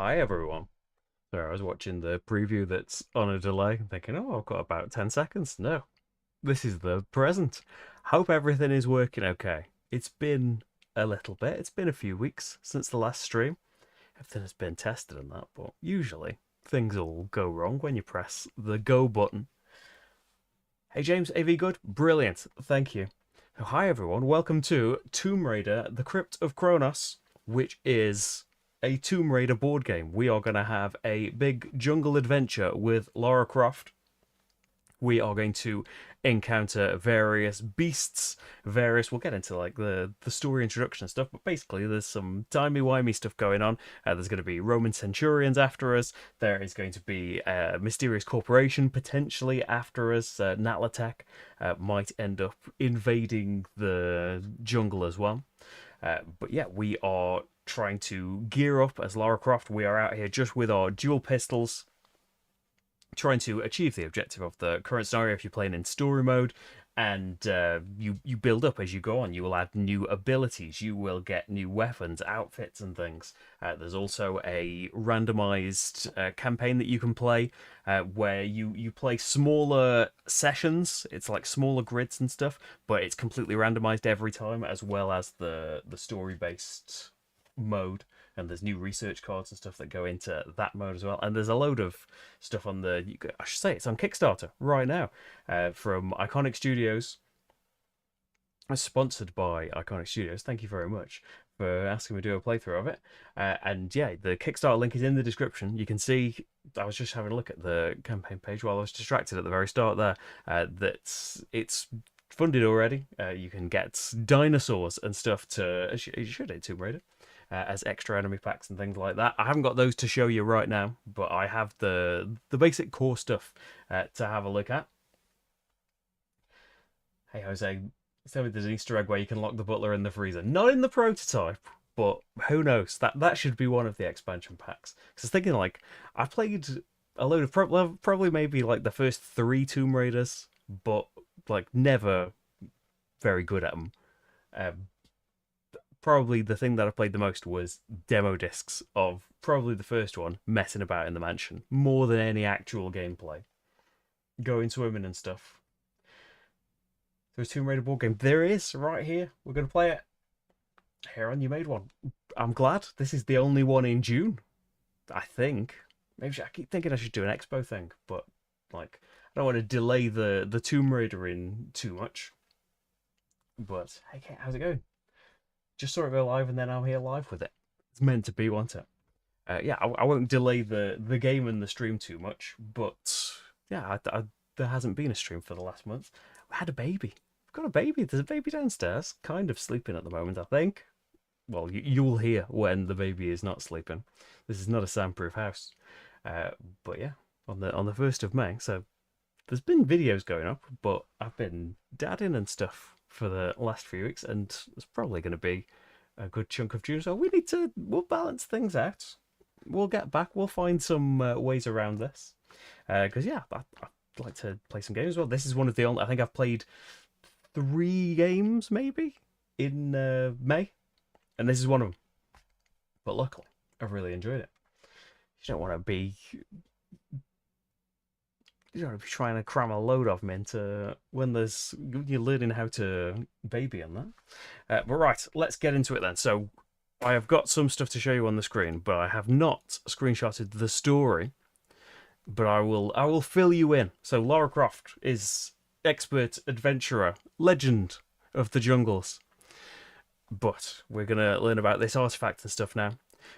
Hi everyone. Sorry, I was watching the preview that's on a delay, thinking, oh, I've got about 10 seconds. No, this is the present. Hope everything is working okay. It's been a little bit, it's been a few weeks since the last stream. Everything has been tested and that, but usually things all go wrong when you press the go button. Hey James, AV good? Brilliant, thank you. Hi everyone, welcome to Tomb Raider, the Crypt of Chronos, which is a Tomb Raider board game. We are going to have a big jungle adventure with Lara Croft. We are going to encounter various beasts, we'll get into like the story introduction and stuff, but basically there's some timey-wimey stuff going on. There's going to be Roman centurions after us. There is going to be a mysterious corporation potentially after us. Natlatech might end up invading the jungle as well. But yeah, we are trying to gear up as Lara Croft. We are out here just with our dual pistols, trying to achieve the objective of the current scenario if you're playing in story mode. And you build up as you go on. You will add new abilities. You will get new weapons, outfits, and things. There's also a randomized campaign that you can play where you play smaller sessions. It's like smaller grids and stuff, but it's completely randomized every time, as well as the story-based mode. And there's new research cards and stuff that go into that mode as well. And there's a load of stuff on I should say it's on Kickstarter right now from Iconic Studios. It's sponsored by Iconic Studios. Thank you very much for asking me to do a playthrough of it. And yeah, the Kickstarter link is in the description. You can see, I was just having a look at the campaign page while I was distracted at the very start there, that it's funded already. You can get dinosaurs and stuff to, as you should at Tomb Raider. As extra enemy packs and things like that. I haven't got those to show you right now, but I have the basic core stuff to have a look at. Hey Jose, tell me there's an Easter egg where you can lock the butler in the freezer. Not in the prototype, but who knows? That should be one of the expansion packs. Because I was thinking, like, I played a load of probably maybe like the first 3 Tomb Raiders, but like never very good at them. Probably the thing that I played the most was demo discs of probably the first one, messing about in the mansion, more than any actual gameplay. Going swimming and stuff. There's a Tomb Raider board game. There is, right here. We're going to play it. Heron, you made one. I'm glad. This is the only one in June, I think. Maybe I keep thinking I should do an expo thing, but like I don't want to delay the Tomb Raider in too much. But hey, Kate, how's it going? Just saw it go live and then I'm here live with it. It's meant to be, wasn't it? Yeah, I won't delay the game and the stream too much, but yeah, there hasn't been a stream for the last month. We had a baby. We've got a baby. There's a baby downstairs, kind of sleeping at the moment, I think. Well, you'll hear when the baby is not sleeping. This is not a soundproof house. But yeah, on the 1st of May. So there's been videos going up, but I've been dadding and stuff for the last few weeks, and it's probably going to be a good chunk of June. So we'll balance things out. We'll get back. We'll find some ways around this. Because yeah, I'd like to play some games as well. This is one of the only, I think I've played 3 games maybe in May, and this is one of them. But luckily, I've really enjoyed it. You don't want to be trying to cram a load of them into when you're learning how to baby on that. But right, let's get into it then. So I have got some stuff to show you on the screen, but I have not screenshotted the story. But I will fill you in. So Lara Croft is expert adventurer, legend of the jungles. But we're gonna learn about this artifact and stuff now.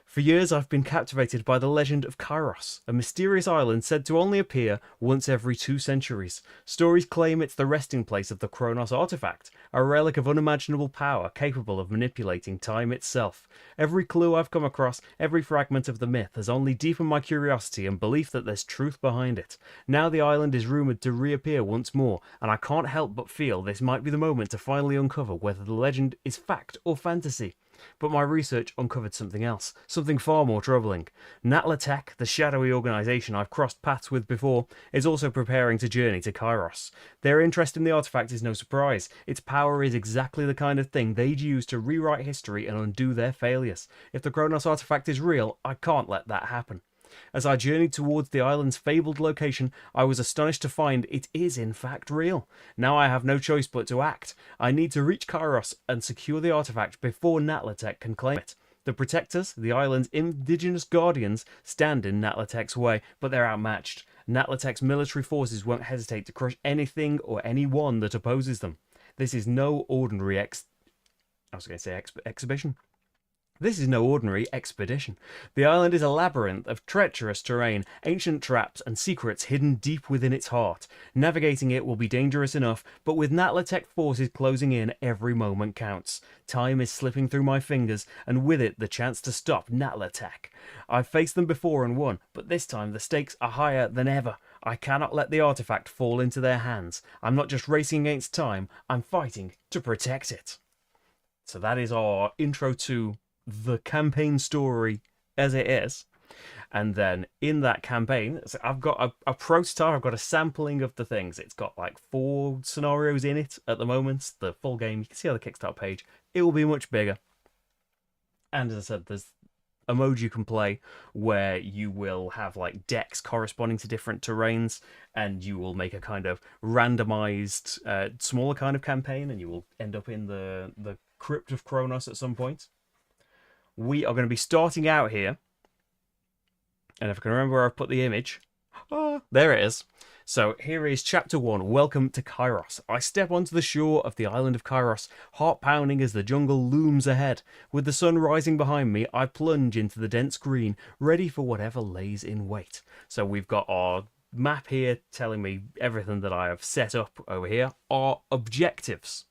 For years I've been captivated by the legend of Kairos, a mysterious island said to only appear once every 2 centuries. Stories claim it's the resting place of the Chronos artifact, a relic of unimaginable power capable of manipulating time itself. Every clue I've come across, every fragment of the myth, has only deepened my curiosity and belief that there's truth behind it. Now the island is rumoured to reappear once more, and I can't help but feel this might be the moment to finally uncover whether the legend is fact or fantasy. But my research uncovered something else, something far more troubling. Natla Tech, the shadowy organisation I've crossed paths with before, is also preparing to journey to Kairos. Their interest in the artifact is no surprise. Its power is exactly the kind of thing they'd use to rewrite history and undo their failures. If the Chronos artifact is real, I can't let that happen. As I journeyed towards the island's fabled location, I was astonished to find it is in fact real. Now I have no choice but to act. I need to reach Kairos and secure the artifact before Natlatech can claim it. The Protectors, the island's indigenous guardians, stand in Natlatech's way, but they're outmatched. Natlatech's military forces won't hesitate to crush anything or anyone that opposes them. This is no ordinary exhibition. This is no ordinary expedition. The island is a labyrinth of treacherous terrain, ancient traps, and secrets hidden deep within its heart. Navigating it will be dangerous enough, but with Natlatech forces closing in, every moment counts. Time is slipping through my fingers, and with it the chance to stop Natlatech. I've faced them before and won, but this time the stakes are higher than ever. I cannot let the artifact fall into their hands. I'm not just racing against time, I'm fighting to protect it. So that is our intro to the campaign story as it is. And then in that campaign, so I've got a prototype, I've got a sampling of the things. It's got like 4 scenarios in it at the moment. The full game, you can see on the Kickstarter page, it will be much bigger. And as I said, there's a mode you can play where you will have like decks corresponding to different terrains, and you will make a kind of randomized smaller kind of campaign, and you will end up in the Crypt of Chronos at some point. We are going to be starting out here, and if I can remember where I've put the image, there it is. So here is Chapter 1, Welcome to Kairos. I step onto the shore of the island of Kairos, heart pounding as the jungle looms ahead. With the sun rising behind me, I plunge into the dense green, ready for whatever lays in wait. So we've got our map here telling me everything that I have set up over here. Our objectives.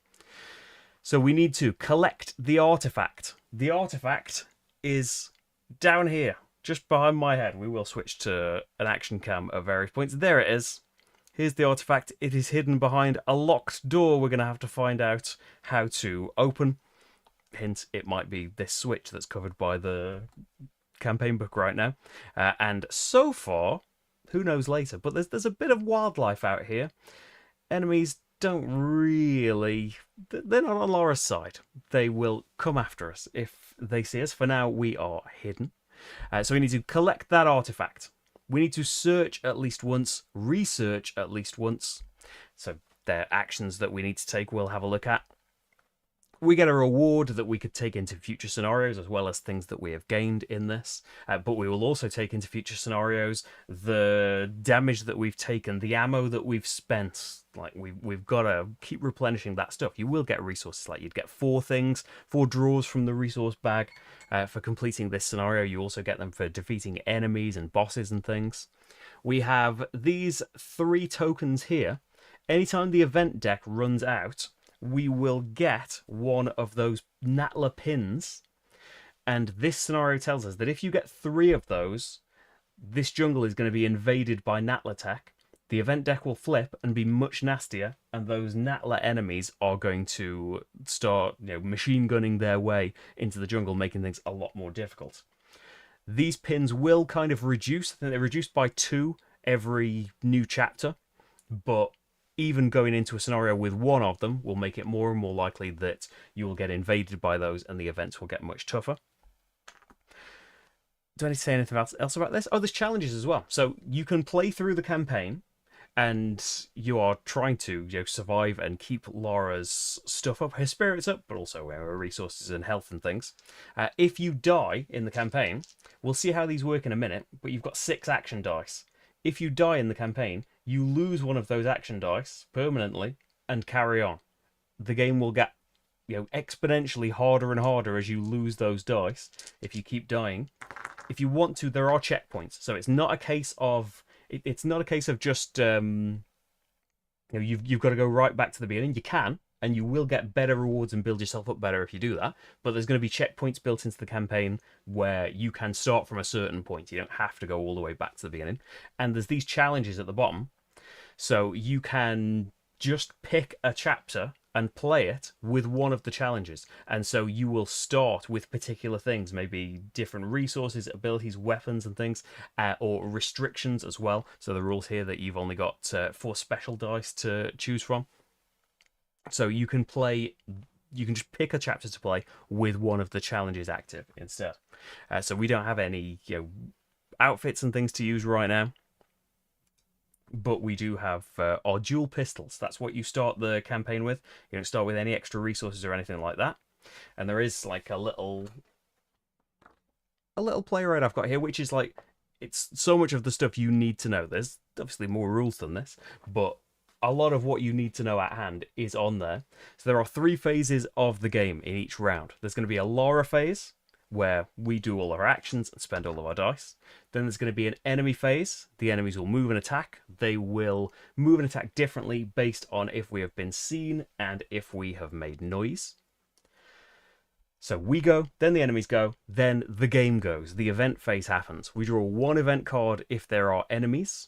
So we need to collect the artifact. The artifact is down here, just behind my head. We will switch to an action cam at various points. There it is. Here's the artifact. It is hidden behind a locked door we're going to have to find out how to open. Hint, it might be this switch that's covered by the campaign book right now. And so far, who knows later, but there's a bit of wildlife out here. Enemies don't really... They're not on Lara's side. They will come after us if they see us. For now, we are hidden. So we need to collect that artifact. We need to search at least once, research at least once. So there are actions that we need to take, we'll have a look at. We get a reward that we could take into future scenarios, as well as things that we have gained in this. But we will also take into future scenarios the damage that we've taken, the ammo that we've spent. Like we've got to keep replenishing that stuff. You will get resources, like you'd get 4 things, 4 draws from the resource bag for completing this scenario. You also get them for defeating enemies and bosses and things. We have these 3 tokens here. Anytime the event deck runs out, we will get one of those Natla pins. And this scenario tells us that if you get 3 of those, this jungle is going to be invaded by Natlatech. The event deck will flip and be much nastier, and those Natla enemies are going to start, machine gunning their way into the jungle, making things a lot more difficult. These pins will kind of reduce. I think they're reduced by 2 every new chapter, but even going into a scenario with 1 of them will make it more and more likely that you will get invaded by those and the events will get much tougher. Do I need to say anything else about this? Oh, there's challenges as well. So you can play through the campaign and you are trying to survive and keep Lara's stuff up, her spirits up, but also her resources and health and things. If you die in the campaign, we'll see how these work in a minute, but you've got 6 action dice. If you die in the campaign, you lose one of those action dice permanently and carry on. The game will get exponentially harder and harder as you lose those dice if you keep dying. If you want to, there are checkpoints, so it's not a case of just you've got to go right back to the beginning. You can, and you will get better rewards and build yourself up better if you do that, but there's going to be checkpoints built into the campaign where you can start from a certain point. You don't have to go all the way back to the beginning. And there's these challenges at the bottom, so you can just pick a chapter and play it with one of the challenges. And so you will start with particular things, maybe different resources, abilities, weapons, and things, or restrictions as well. So the rules here that you've only got 4 special dice to choose from. So you can play. You can just pick a chapter to play with one of the challenges active instead. So we don't have any outfits and things to use right now. But we do have our dual pistols. That's what you start the campaign with. You don't start with any extra resources or anything like that. And there is like a little player aid I've got here, which is like, it's so much of the stuff you need to know. There's obviously more rules than this, but a lot of what you need to know at hand is on there. So there are 3 phases of the game in each round. There's going to be a Lara phase, where we do all our actions and spend all of our dice. Then there's going to be an enemy phase. The enemies will move and attack. They will move and attack differently based on if we have been seen and if we have made noise. So we go, then the enemies go, then the game goes. The event phase happens. We draw 1 event card if there are enemies.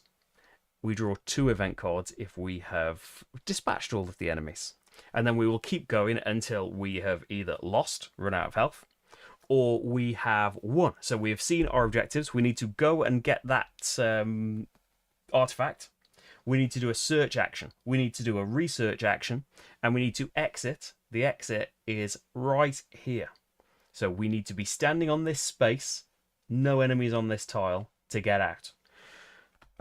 We draw 2 event cards if we have dispatched all of the enemies. And then we will keep going until we have either lost, run out of health, or we have won. So we have seen our objectives. We need to go and get that artifact. We need to do a search action. We need to do a research action. And we need to exit. The exit is right here. So we need to be standing on this space, no enemies on this tile, to get out.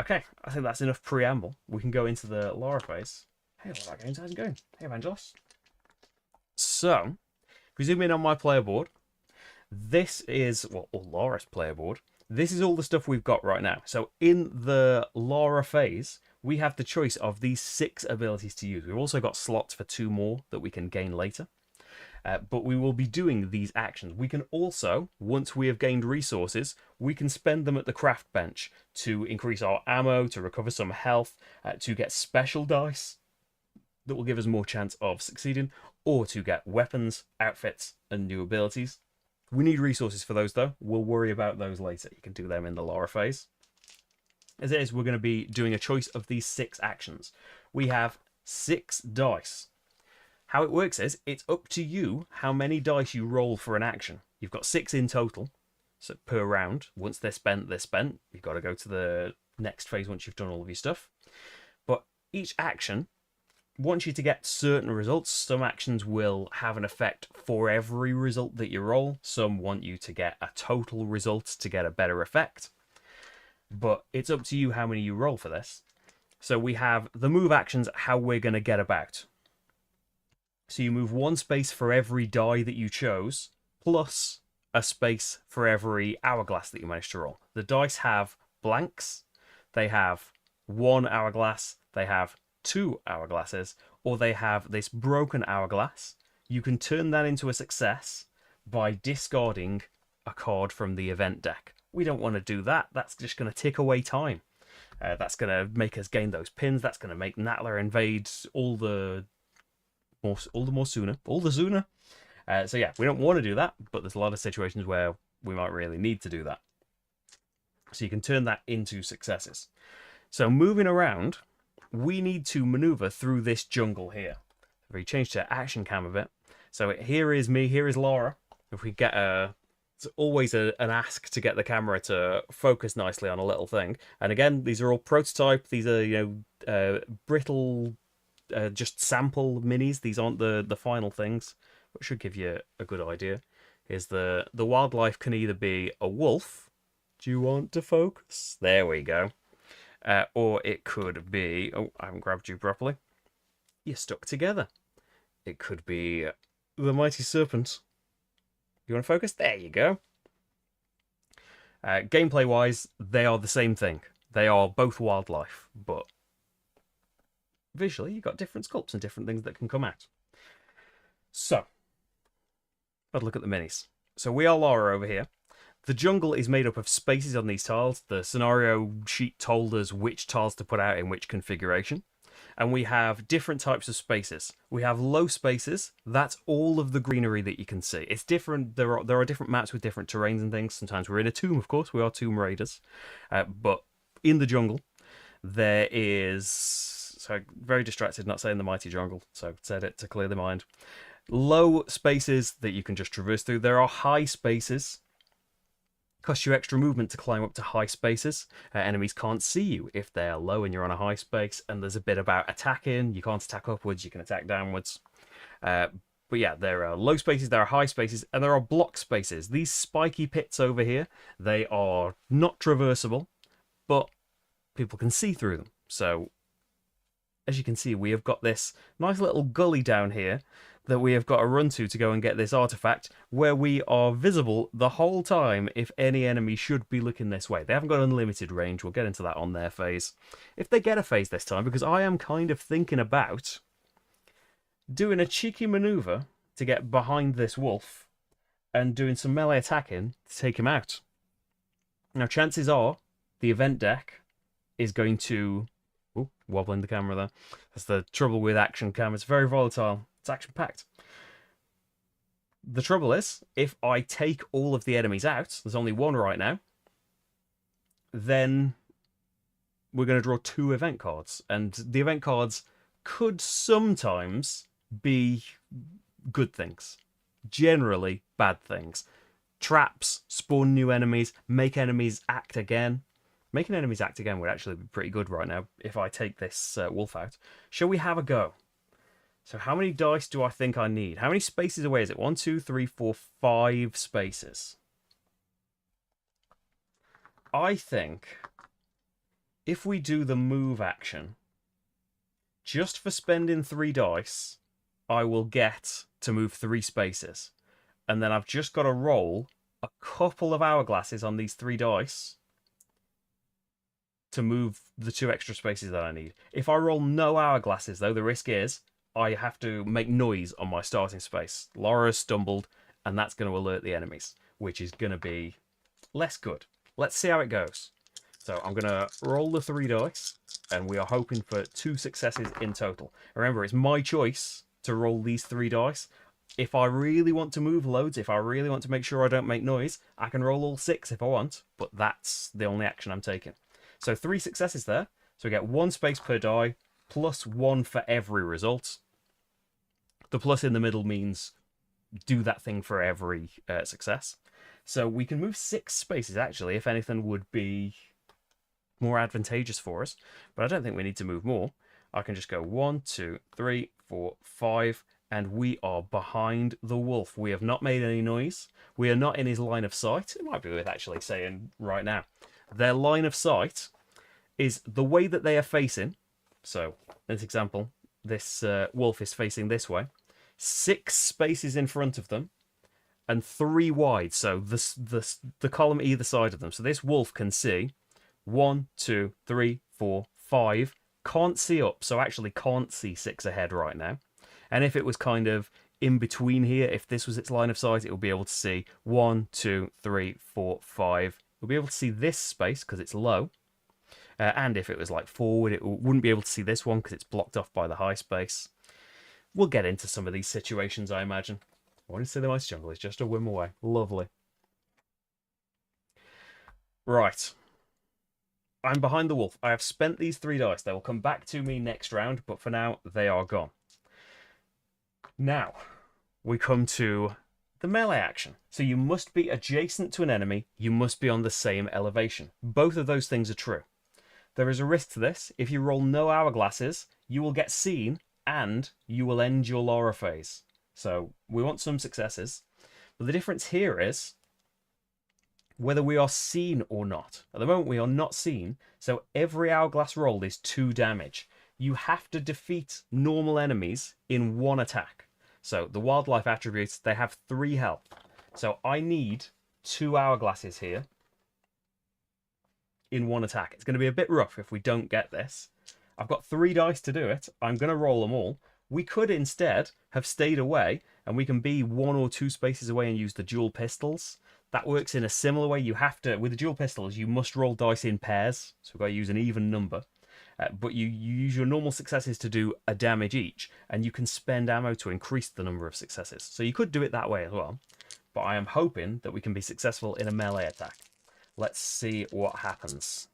Okay, I think that's enough preamble. We can go into the Lara phase. Hey, Lara Games, how's it going? Hey, Evangelos. So, if we zoom in on my player board, this is, well, Lara's player board. This is all the stuff we've got right now. So in the Lara phase, we have the choice of these 6 abilities to use. We've also got slots for 2 more that we can gain later. But we will be doing these actions. We can also, once we have gained resources, we can spend them at the craft bench to increase our ammo, to recover some health, to get special dice that will give us more chance of succeeding, or to get weapons, outfits, and new abilities. We need resources for those, though. We'll worry about those later. You can do them in the Lara phase. As it is, we're going to be doing a choice of these 6 actions. We have 6 dice. How it works is, it's up to you how many dice you roll for an action. You've got 6 in total, so per round. Once they're spent, they're spent. You've got to go to the next phase once you've done all of your stuff. But each action wants you to get certain results. Some actions will have an effect for every result that you roll. Some want you to get a total result to get a better effect. But it's up to you how many you roll for this. So we have the move actions, how we're going to get about. So you move 1 space for every die that you chose, plus a space for every hourglass that you managed to roll. The dice have blanks. They have 1 hourglass. They have 2 hourglasses, or they have this broken hourglass. You can turn that into a success by discarding a card from the event deck. We don't want to do that. That's just going to tick away time. That's going to make us gain those pins. That's going to make Natla invade all the sooner. So yeah, we don't want to do that, but there's a lot of situations where we might really need to do that. So you can turn that into successes. So moving around, we need to maneuver through this jungle here. If we change to action cam a bit. So here is me, here is Lara. If we get it's always an ask to get the camera to focus nicely on a little thing. And again, these are all prototype. These are, brittle, just sample minis. These aren't the final things, which should give you a good idea. Is the wildlife can either be a wolf. Do you want to focus? There we go. Or it could be... Oh, I haven't grabbed you properly. You're stuck together. It could be the mighty serpent. You want to focus? There you go. Gameplay-wise, they are the same thing. They are both wildlife, but visually, you've got different sculpts and different things that can come out. So, let's look at the minis. So we are Lara over here. The jungle is made up of spaces on these tiles. The scenario sheet told us which tiles to put out in which configuration. And we have different types of spaces. We have low spaces. That's all of the greenery that you can see. It's different. There are different maps with different terrains and things. Sometimes we're in a tomb, of course. We are tomb raiders. But in the jungle, there is So very distracted, not saying the mighty jungle. So said it to clear the mind. Low spaces that you can just traverse through. There are high spaces. Costs you extra movement to climb up to high spaces. Enemies can't see you if they're low and you're on a high space. And there's a bit about attacking. You can't attack upwards, you can attack downwards. But yeah, there are low spaces, there are high spaces, and there are block spaces. These spiky pits over here, they are not traversable, but people can see through them. So, as you can see, we have got this nice little gully down here that we have got to run to go and get this artifact, where we are visible the whole time if any enemy should be looking this way. They haven't got unlimited range. We'll get into that on their phase. If they get a phase this time, because I am kind of thinking about doing a cheeky maneuver to get behind this wolf and doing some melee attacking to take him out. Now, chances are the event deck is going to... Ooh, wobbling the camera there. That's the trouble with action cam. It's very volatile. It's action-packed. The trouble is, if I take all of the enemies out, there's only one right now, then we're going to draw 2 event cards. And the event cards could sometimes be good things. Generally, bad things. Traps, spawn new enemies, make enemies act again. Making enemies act again would actually be pretty good right now if I take this wolf out. Shall we have a go? So how many dice do I think I need? How many spaces away is it? 1, 2, 3, 4, 5 spaces. I think if we do the move action, just for spending 3 dice, I will get to move 3 spaces. And then I've just got to roll a couple of hourglasses on these 3 dice to move the 2 extra spaces that I need. If I roll no hourglasses, though, the risk is I have to make noise on my starting space. Lara has stumbled, and that's going to alert the enemies, which is going to be less good. Let's see how it goes. So I'm going to roll the 3 dice, and we are hoping for 2 successes in total. Remember, it's my choice to roll these 3 dice. If I really want to move loads, if I really want to make sure I don't make noise, I can roll all 6 if I want, but that's the only action I'm taking. So 3 successes there. So we get 1 space per die, plus 1 for every result. The plus in the middle means do that thing for every success. So we can move 6 spaces, actually, if anything would be more advantageous for us. But I don't think we need to move more. I can just go 1, 2, 3, 4, 5, and we are behind the wolf. We have not made any noise. We are not in his line of sight. It might be worth actually saying right now. Their line of sight is the way that they are facing. So, in this example, this wolf is facing this way. 6 spaces in front of them, and 3 wide. So the column either side of them. So this wolf can see 1, 2, 3, 4, 5. Can't see up, so actually can't see 6 ahead right now. And if it was kind of in between here, if this was its line of sight, it would be able to see 1, 2, 3, 4, 5. We'll be able to see this space because it's low. And if it was like forward, it wouldn't be able to see this one because it's blocked off by the high space. We'll get into some of these situations, I imagine. I want to say the mice jungle is just a whim away. Lovely. Right. I'm behind the wolf. I have spent these 3 dice. They will come back to me next round, but for now, they are gone. Now, we come to the melee action. So you must be adjacent to an enemy. You must be on the same elevation. Both of those things are true. There is a risk to this. If you roll no hourglasses, you will get seen and you will end your Lara phase. So we want some successes. But the difference here is whether we are seen or not. At the moment, we are not seen, so every hourglass roll is 2 damage. You have to defeat normal enemies in 1 attack. So the wildlife attributes, they have 3 health. So I need 2 hourglasses here in 1 attack. It's going to be a bit rough if we don't get this. I've got 3 dice to do it. I'm going to roll them all. We could instead have stayed away, and we can be 1 or 2 spaces away and use the dual pistols. That works in a similar way. You have to, with the dual pistols, you must roll dice in pairs. So we've got to use an even number. But you use your normal successes to do a damage each, and you can spend ammo to increase the number of successes. So you could do it that way as well. But I am hoping that we can be successful in a melee attack. Let's see what happens.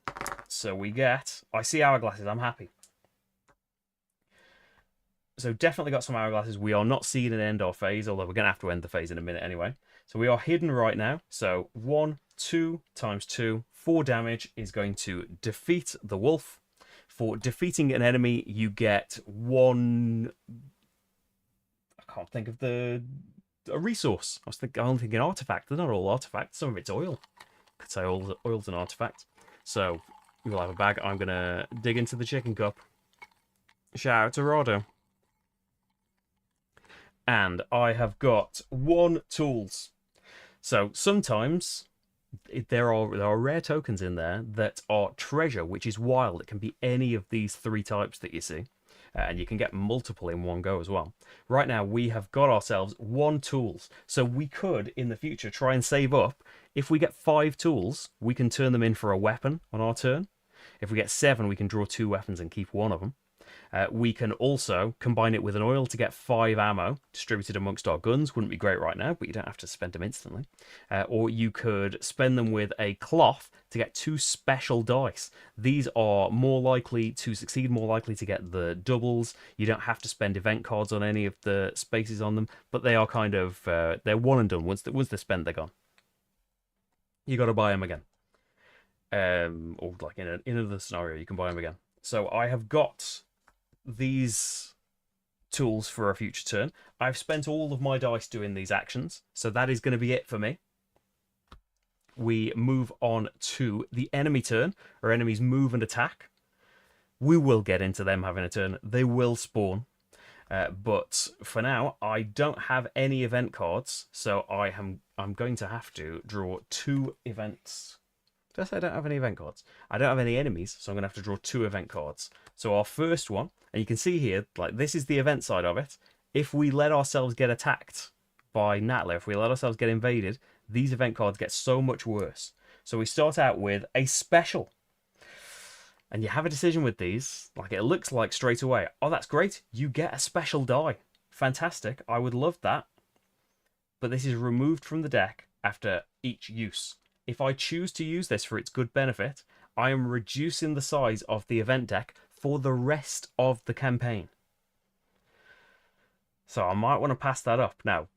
So we get... I see hourglasses. I'm happy. So definitely got some hourglasses. We are not seeing an end our phase, although we're going to have to end the phase in a minute anyway. So we are hidden right now. So 1, 2 times 2, 4 damage is going to defeat the wolf. For defeating an enemy, you get 1... I can't think of a resource. I'm thinking artifact. They're not all artifacts. Some of it's oil. I could say oil's an artifact. So we'll have a bag. I'm going to dig into the chicken cup. Shout out to Rado. And I have got 1 tools. So sometimes there are rare tokens in there that are treasure, which is wild. It can be any of these 3 types that you see. And you can get multiple in one go as well. Right now, we have got ourselves 1 tools. So we could, in the future, try and save up. If we get 5 tools, we can turn them in for a weapon on our turn. If we get 7, we can draw 2 weapons and keep 1 of them. We can also combine it with an oil to get 5 ammo distributed amongst our guns. Wouldn't be great right now, but you don't have to spend them instantly. Or you could spend them with a cloth to get 2 special dice. These are more likely to succeed, more likely to get the doubles. You don't have to spend event cards on any of the spaces on them, but they are kind of, they're one and done. Once they're spent, they're gone. You got to buy them again. Or like in another scenario, you can buy them again. So I have got these tools for a future turn. I've spent all of my dice doing these actions, so that is going to be it for me. We move on to the enemy turn. Our enemies move and attack. We will get into them having a turn. They will spawn. But for now, I don't have any event cards, so I'm going to have to draw 2 events. Did I say I don't have any event cards? I don't have any enemies, so I'm going to have to draw 2 event cards. So our first one, and you can see here, like this is the event side of it. If we let ourselves get attacked by Natla, if we let ourselves get invaded, these event cards get so much worse. So we start out with a special. And you have a decision with these. Like it looks like straight away, oh, that's great. You get a special die. Fantastic. I would love that. But this is removed from the deck after each use. If I choose to use this for its good benefit, I am reducing the size of the event deck for the rest of the campaign. So I might want to pass that up. Now,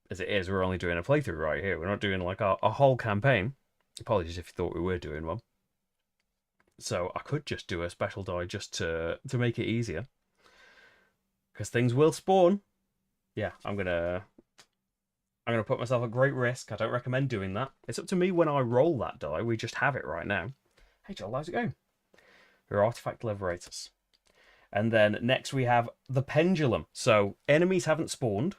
as it is, we're only doing a playthrough right here. We're not doing like a whole campaign. Apologies if you thought we were doing one. So I could just do a special die just to make it easier. Because things will spawn. Yeah, I'm gonna put myself at great risk. I don't recommend doing that. It's up to me when I roll that die. We just have it right now. Hey Joel, how's it going? We're artifact liberators. And then next we have the pendulum. So enemies haven't spawned.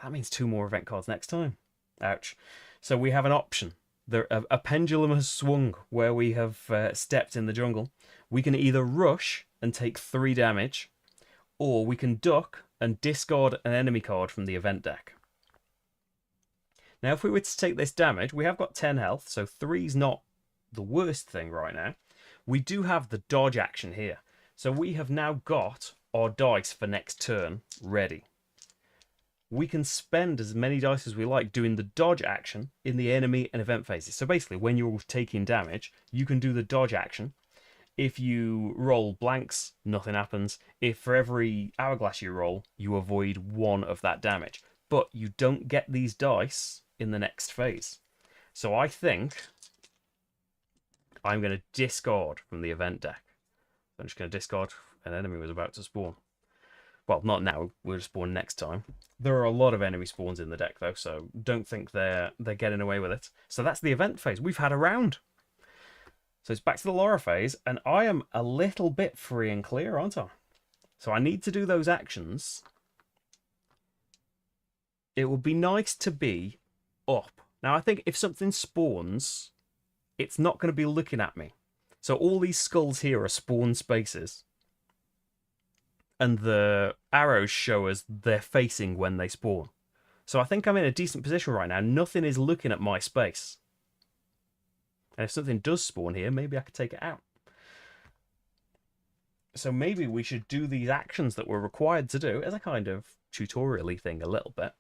That means 2 more event cards next time. Ouch. So we have an option. A pendulum has swung where we have stepped in the jungle. We can either rush and take 3 damage, or we can duck and discard an enemy card from the event deck. Now, if we were to take this damage, we have got 10 health, so 3's not the worst thing right now. We do have the dodge action here. So we have now got our dice for next turn ready. We can spend as many dice as we like doing the dodge action in the enemy and event phases. So basically, when you're taking damage, you can do the dodge action. If you roll blanks, nothing happens. If for every hourglass you roll, you avoid 1 of that damage. But you don't get these dice in the next phase. So I think I'm going to discard from the event deck. So I'm just going to discard an enemy was about to spawn. Well, not now. We'll spawn next time. There are a lot of enemy spawns in the deck, though, so don't think they're getting away with it. So that's the event phase. We've had a round. So it's back to the Lara phase, and I am a little bit free and clear, aren't I? So I need to do those actions. It would be nice to be up. Now, I think if something spawns, it's not going to be looking at me. So all these skulls here are spawn spaces. And the arrows show us they're facing when they spawn. So I think I'm in a decent position right now. Nothing is looking at my space. And if something does spawn here, maybe I could take it out. So maybe we should do these actions that we're required to do as a kind of tutorial-y thing a little bit.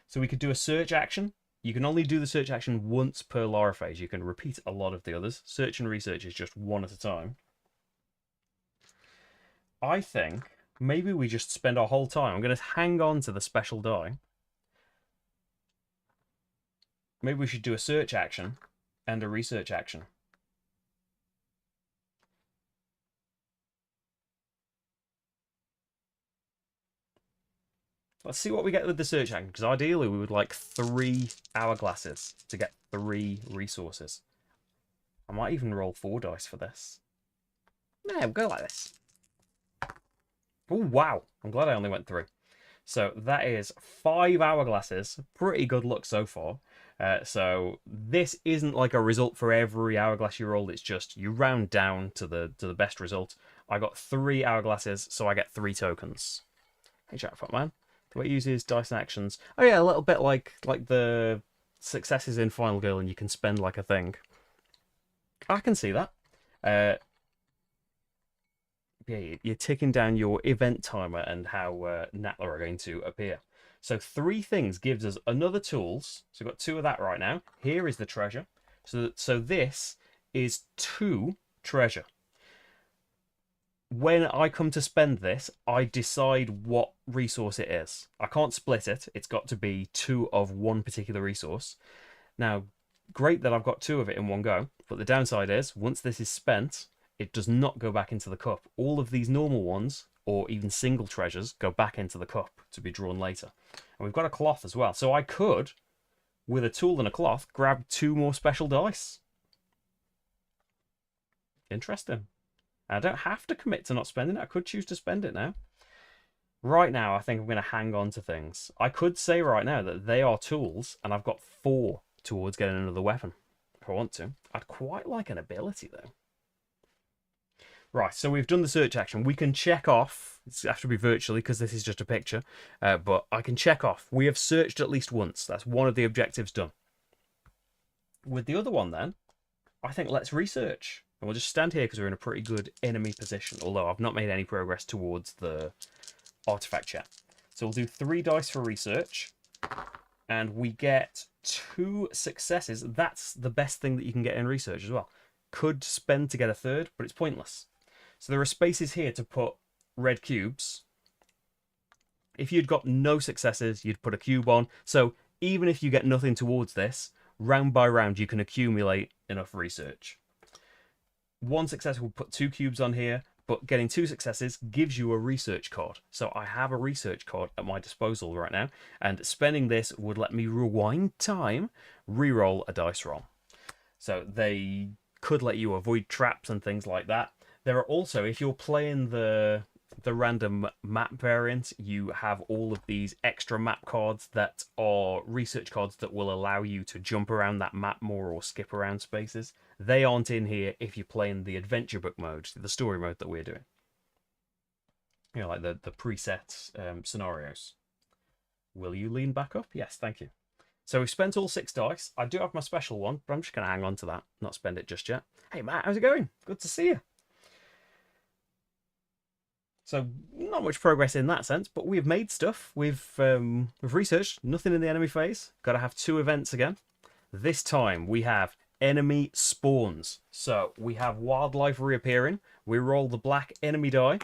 So we could do a search action. You can only do the search action once per Lara phase. You can repeat a lot of the others. Search and research is just 1 at a time. I think Maybe we just spend our whole time. I'm going to hang on to the special die. Maybe we should do a search action and a research action. Let's see what we get with the search action, because ideally we would like 3 hourglasses to get 3 resources. I might even roll 4 dice for this. No, we'll go like this. Oh, wow. I'm glad I only went 3. So that is 5 hourglasses. Pretty good luck so far. So this isn't like a result for every hourglass you rolled. It's just you round down to the best result. I got 3 hourglasses, so I get 3 tokens. Hey, Jackpot Man. The way it uses dice and actions. Oh yeah, a little bit like the successes in Final Girl, and you can spend like a thing. I can see that. Yeah, you're ticking down your event timer and how Natla are going to appear. So 3 things gives us another tools. So we've got 2 of that right now. Here is the treasure. So this is 2 treasure. When I come to spend this, I decide what resource it is. I can't split it. It's got to be 2 of one particular resource. Now, great that I've got 2 of it in one go, but the downside is once this is spent, it does not go back into the cup. All of these normal ones, or even single treasures, go back into the cup to be drawn later. And we've got a cloth as well. So I could, with a tool and a cloth, grab 2 more special dice. Interesting. I don't have to commit to not spending it. I could choose to spend it now. Right now, I think I'm going to hang on to things. I could say right now that they are tools, and I've got 4 towards getting another weapon, if I want to. I'd quite like an ability, though. Right, so we've done the search action. We can check off. It's have to be virtually because this is just a picture. But I can check off. We have searched at least once. That's one of the objectives done. With the other one, then, I think let's research. And we'll just stand here because we're in a pretty good enemy position. Although I've not made any progress towards the artifact chat. So we'll do 3 dice for research. And we get 2 successes. That's the best thing that you can get in research as well. Could spend to get a 3rd, but it's pointless. So there are spaces here to put red cubes. If you'd got no successes, you'd put a cube on. So even if you get nothing towards this, round by round, you can accumulate enough research. 1 success will put 2 cubes on here, but getting 2 successes gives you a research card. So I have a research card at my disposal right now, and spending this would let me rewind time, reroll a dice roll. So they could let you avoid traps and things like that. There are also, if you're playing the random map variant, you have all of these extra map cards that are research cards that will allow you to jump around that map more or skip around spaces. They aren't in here if you're playing the adventure book mode, the story mode that we're doing. You know, like the preset scenarios. Will you lean back up? Yes, thank you. So we've spent all 6 dice. I do have my special one, but I'm just going to hang on to that, not spend it just yet. Hey, Matt, how's it going? Good to see you. So not much progress in that sense, but we've made stuff. We've researched. Nothing in the enemy phase. Got to have 2 events again. This time we have enemy spawns. So we have wildlife reappearing. We roll the black enemy die,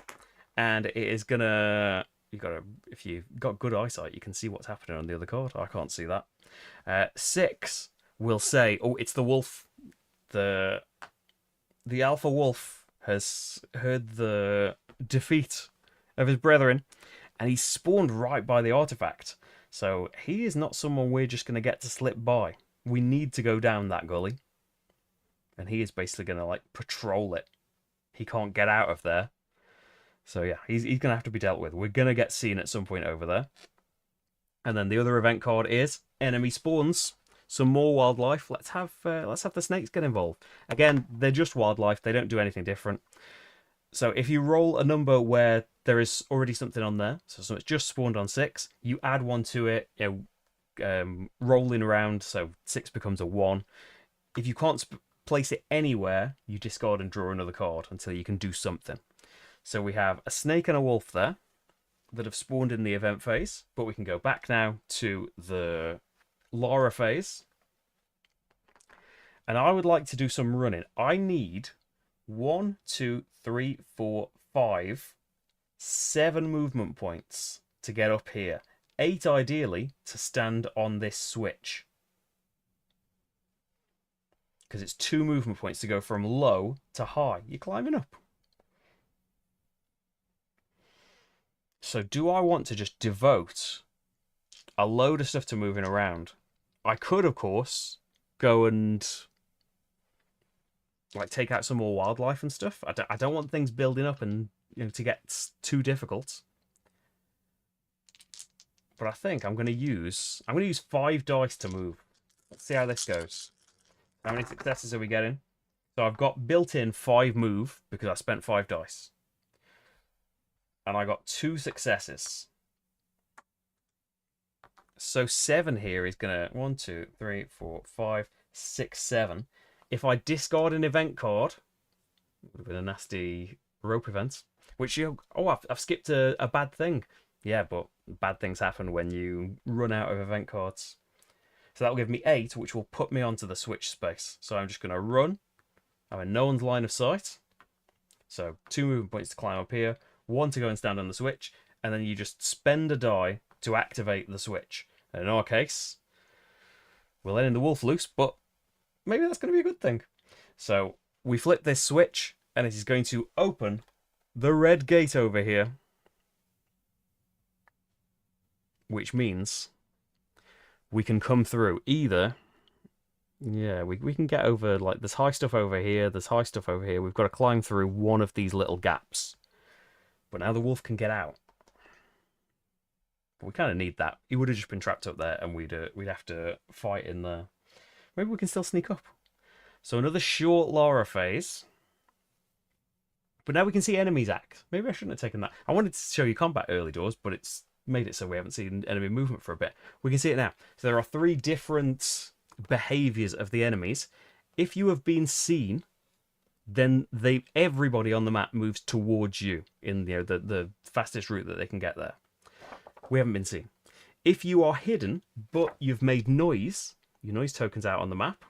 and it is gonna. If you've got good eyesight, you can see what's happening on the other card. I can't see that. 6 will say, oh, it's the wolf. The alpha wolf has heard the defeat of his brethren, and he's spawned right by the artifact. So he is not someone we're just going to get to slip by. We need to go down that gully, and he is basically going to like patrol it. He can't get out of there. So yeah, he's going to have to be dealt with. We're going to get seen at some point over there. And then the other event card is enemy spawns. Some more wildlife. Let's have the snakes get involved. Again, they're just wildlife. They don't do anything different. So if you roll a number where there is already something on there, so it's just spawned on 6, you add 1 to it, rolling around, so 6 becomes a 1. If you can't place it anywhere, you discard and draw another card until you can do something. So we have a snake and a wolf there that have spawned in the event phase, but we can go back now to the Lara phase. And I would like to do some running. I need 1, 2, 3, 4, 5 7 movement points to get up here. 8 ideally to stand on this switch. Because it's 2 movement points to go from low to high. You're climbing up. So do I want to just devote a load of stuff to moving around? I could, of course, go and like take out some more wildlife and stuff. I don't want things building up and to get too difficult. But I think I'm going to use 5 dice to move. Let's see how this goes. How many successes are we getting? So I've got built-in 5 move because I spent 5 dice. And I got 2 successes. So 7 here is going to 1, 2, 3, 4, 5, 6, 7. If I discard an event card, it would have been a nasty rope event. Which I've skipped a bad thing. Yeah, but bad things happen when you run out of event cards. So that will give me 8, which will put me onto the switch space. So I'm just going to run. I'm in no one's line of sight. So 2 movement points to climb up here, 1 to go and stand on the switch, and then you just spend a die to activate the switch. And in our case, we're letting the wolf loose, but maybe that's going to be a good thing. So we flip this switch, and it is going to open the red gate over here. Which means we can come through either. Yeah, we can get over, like, there's high stuff over here, there's high stuff over here. We've got to climb through one of these little gaps. But now the wolf can get out. But we kind of need that. He would have just been trapped up there, and we'd have to fight in there. Maybe we can still sneak up. So another short Lara phase. But now we can see enemies act. Maybe I shouldn't have taken that. I wanted to show you combat early doors, but it's made it so we haven't seen enemy movement for a bit. We can see it now. So there are 3 different behaviors of the enemies. If you have been seen, then everybody on the map moves towards you in the fastest route that they can get there. We haven't been seen. If you are hidden, but you've made noise, your noise token's out on the map,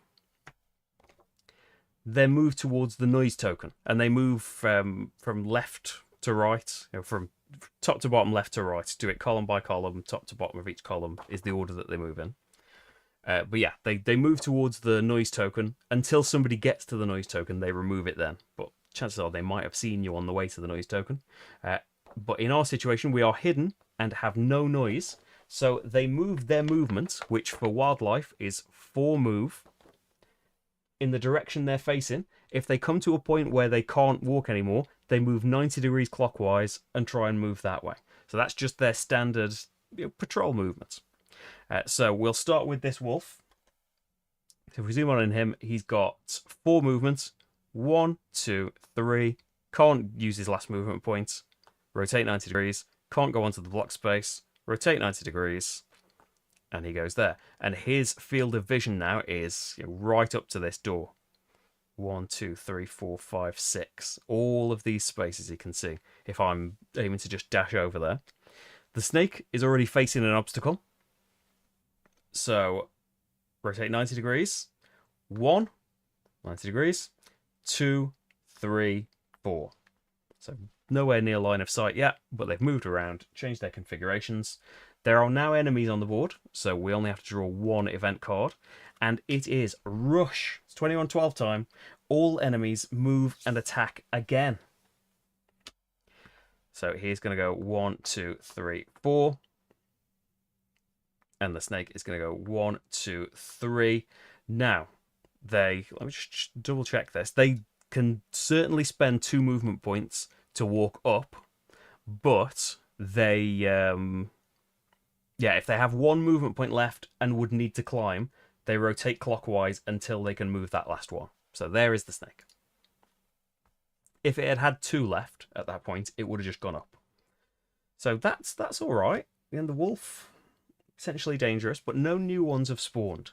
then move towards the noise token, and they move from left to right, from top to bottom, left to right. Do it column by column, top to bottom of each column is the order that they move in. But yeah, they move towards the noise token until somebody gets to the noise token. They remove it then, but chances are they might have seen you on the way to the noise token. But in our situation, we are hidden and have no noise, so they move their movement, which for wildlife is 4 move, in the direction they're facing. If they come to a point where they can't walk anymore, they move 90 degrees clockwise and try and move that way. So that's just their standard patrol movements. So we'll start with this wolf. So if we zoom on him, he's got 4 movements. 1, 2, 3. Can't use his last movement point. Rotate 90 degrees. Can't go onto the block space. Rotate 90 degrees. And he goes there. And his field of vision now is right up to this door. 1, 2, 3, 4, 5, 6. All of these spaces he can see if I'm aiming to just dash over there. The snake is already facing an obstacle. So rotate 90 degrees. 1, 90 degrees. 2, 3, 4. So nowhere near line of sight yet, but they've moved around, changed their configurations. There are now enemies on the board, so we only have to draw 1 event card. And it is Rush. It's 21-12 time. All enemies move and attack again. So he's going to go 1, 2, 3, 4. And the snake is going to go 1, 2, 3. Now, let me just double check this. They can certainly spend 2 movement points to walk up, but they, if they have 1 movement point left and would need to climb, they rotate clockwise until they can move that last one. So there is the snake. If it had had 2 left at that point, it would have just gone up. So that's all right. And the wolf, essentially dangerous, but no new ones have spawned.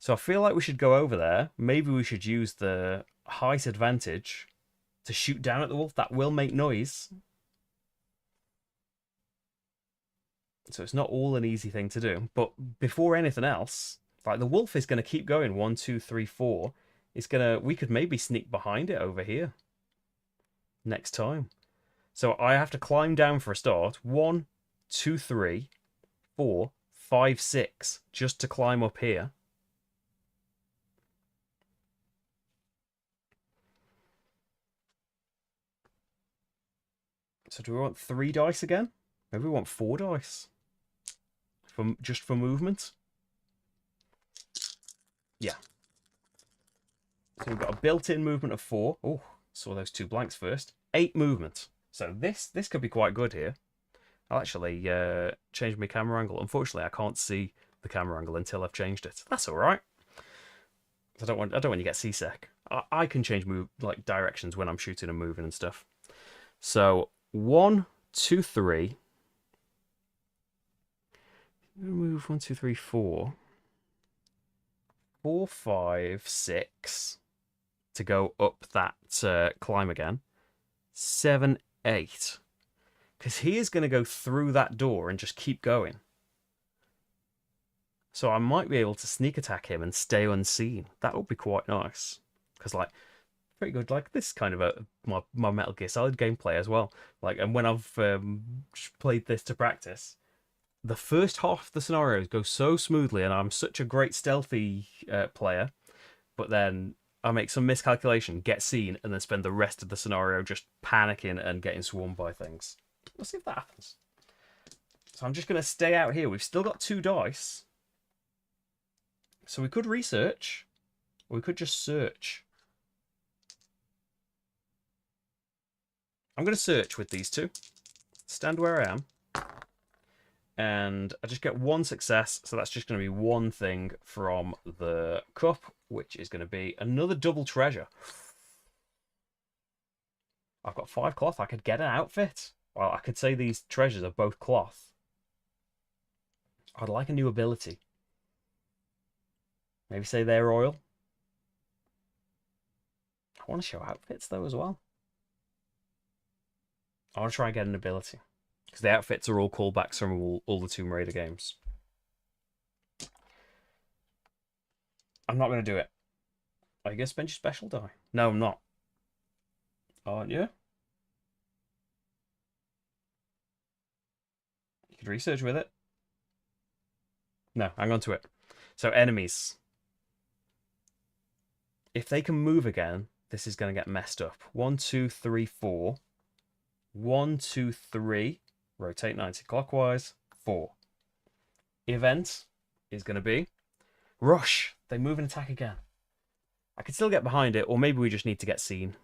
So I feel like we should go over there. Maybe we should use the height advantage to shoot down at the wolf. That will make noise. So it's not all an easy thing to do. But before anything else, like, the wolf is going to keep going. 1, 2, 3, 4. We could maybe sneak behind it over here next time. So I have to climb down for a start. 1, 2, 3, 4, 5, 6, just to climb up here. So do we want 3 dice again? Maybe we want 4 dice. Just for movement? Yeah. So we've got a built-in movement of 4. Oh, saw those 2 blanks first. 8 movement. So this could be quite good here. I'll actually change my camera angle. Unfortunately, I can't see the camera angle until I've changed it. That's all right. I don't want you to get seasick. I can change directions when I'm shooting and moving and stuff. So 1, 2, 3. Move 1, 2, 3, 4. 4, 5, 6 to go up that climb again. 7, 8. Because he is going to go through that door and just keep going. So I might be able to sneak attack him and stay unseen. That would be quite nice. Because, like, pretty good. Like, this kind of my Metal Gear Solid gameplay as well. Like, and when I've played this to practice, the first half of the scenarios go so smoothly, and I'm such a great stealthy player. But then I make some miscalculation, get seen, and then spend the rest of the scenario just panicking and getting swarmed by things. Let's see if that happens. So I'm just going to stay out here. We've still got 2 dice. So we could research, or we could just search. I'm going to search with these 2. Stand where I am. And I just get 1 success, so that's just going to be 1 thing from the cup, which is going to be another double treasure. I've got 5 cloth. I could get an outfit. Well, I could say these treasures are both cloth. I'd like a new ability. Maybe say they're oil. I want to show outfits, though, as well. I want to try and get an ability. Because the outfits are all callbacks from all the Tomb Raider games. I'm not going to do it. Are you going to spend your special die? No, I'm not. Aren't you? You could research with it. No, hang on to it. So, enemies. If they can move again, this is going to get messed up. 1, 2, 3, 4. 1, 2, 3. Rotate 90 clockwise. 4. Event is going to be rush. They move and attack again. I could still get behind it, or maybe we just need to get seen.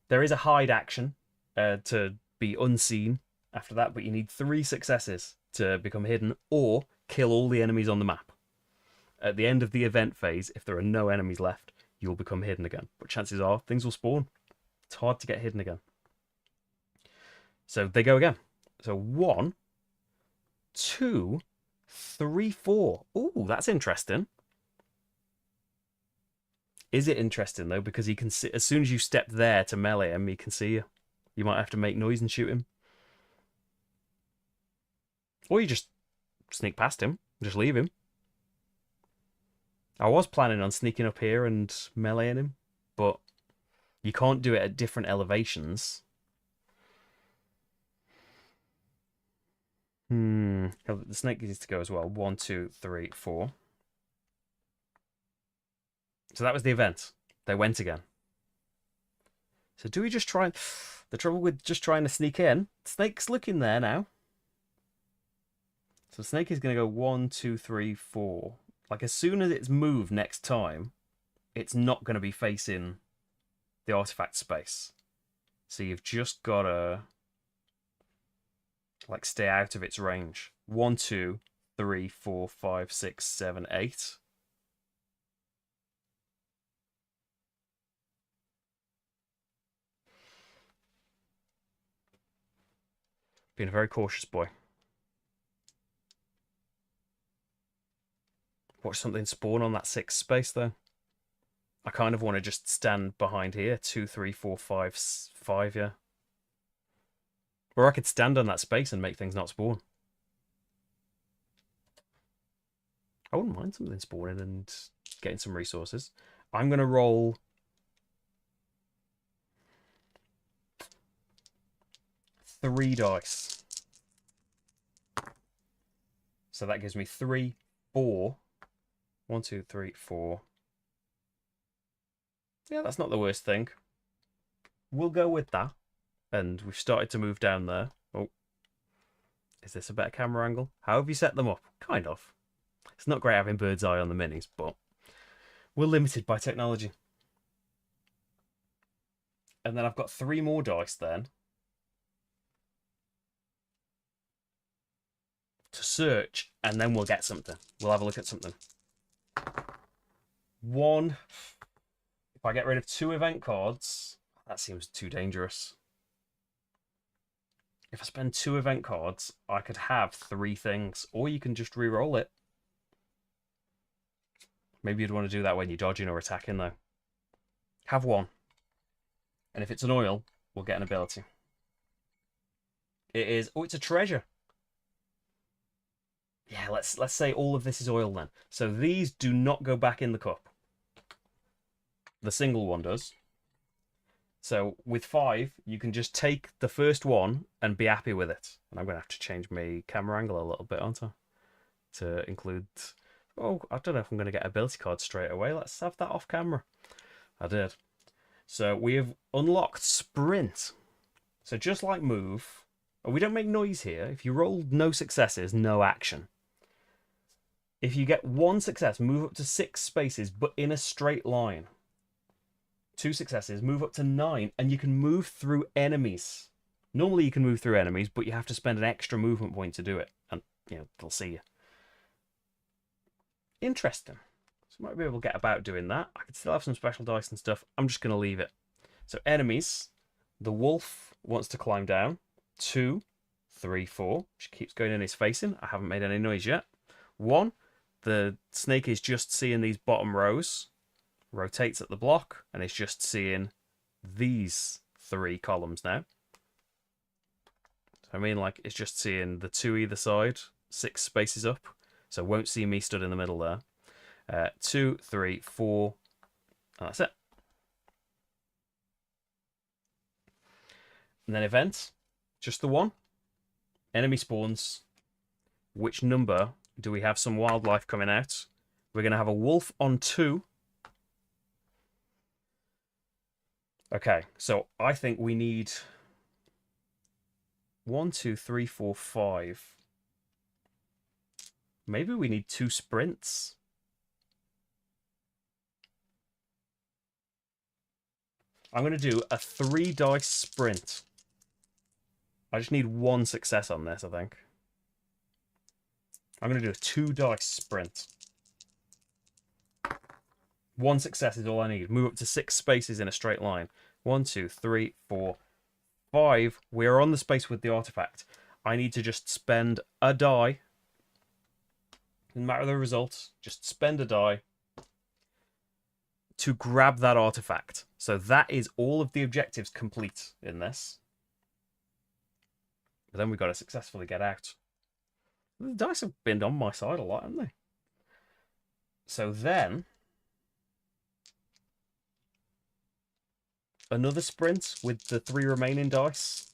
There is a hide action to be unseen after that, but you need 3 successes to become hidden or kill all the enemies on the map. At the end of the event phase, if there are no enemies left, you'll become hidden again. But chances are things will spawn. It's hard to get hidden again. So they go again. So 1, 2, 3, 4. Ooh, that's interesting. Is it interesting, though? Because he can see, as soon as you step there to melee him, he can see you. You might have to make noise and shoot him. Or you just sneak past him. Just leave him. I was planning on sneaking up here and meleeing him, but you can't do it at different elevations. The snake needs to go as well. 1, 2, 3, 4. So that was the event. They went again. So do we just try... The trouble with just trying to sneak in, Snake's looking there now. So Snake is going to go 1, 2, 3, 4. Like, as soon as it's moved next time, it's not going to be facing the artifact space. So you've just got to, like, stay out of its range. 1, 2, 3, 4, 5, 6, 7, 8. Being a very cautious boy. Watch something spawn on that 6 space, though. I kind of want to just stand behind here. 2, 3, 4, 5, 5, yeah. Or I could stand on that space and make things not spawn. I wouldn't mind something spawning and getting some resources. I'm going to roll... 3 dice. So that gives me 3, 4. 1, 2, 3, 4. Yeah, that's not the worst thing. We'll go with that. And we've started to move down there. Oh, is this a better camera angle? How have you set them up? Kind of. It's not great having bird's eye on the minis, but we're limited by technology. And then I've got 3 more dice then to search, and then we'll get something. We'll have a look at something. 1. If I get rid of 2 event cards, that seems too dangerous. If I spend 2 event cards, I could have 3 things, or you can just re-roll it. Maybe you'd want to do that when you're dodging or attacking, though. Have 1. And if it's an oil, we'll get an ability. It is... Oh, it's a treasure. Yeah, let's say all of this is oil then. So these do not go back in the cup. The single one does. So with 5, you can just take the first one and be happy with it. And I'm going to have to change my camera angle a little bit, aren't I? To include... Oh, I don't know if I'm going to get ability cards straight away. Let's have that off camera. I did. So we have unlocked Sprint. So just like move, we don't make noise here. If you roll no successes, no action. If you get 1 success, move up to 6 spaces, but in a straight line. 2 successes, move up to 9, and you can move through enemies. Normally you can move through enemies, but you have to spend an extra movement point to do it. And, you know, they'll see you. Interesting. So I might be able to get about doing that. I could still have some special dice and stuff. I'm just going to leave it. So enemies, the wolf wants to climb down. 2, 3, 4. She keeps going in his facing. I haven't made any noise yet. 1, the snake is just seeing these bottom rows. Rotates at the block and it's just seeing these 3 columns now. So I mean, like, it's just seeing the 2 either side, 6 spaces up. So won't see me stood in the middle there. 2, 3, 4. And that's it. And then event, just the 1. Enemy spawns. Which number do we have some wildlife coming out? We're going to have a wolf on 2. Okay, so I think we need 1, 2, 3, 4, 5. Maybe we need 2 sprints. I'm going to do a 3 dice sprint. I just need 1 success on this, I think. I'm going to do a 2 dice sprint. 1 success is all I need. Move up to 6 spaces in a straight line. 1, 2, 3, 4, 5. We are on the space with the artifact. I need to just spend a die. Doesn't matter the result. Just spend a die to grab that artifact. So that is all of the objectives complete in this. But then we've got to successfully get out. The dice have been on my side a lot, haven't they? So then... another sprint with the 3 remaining dice.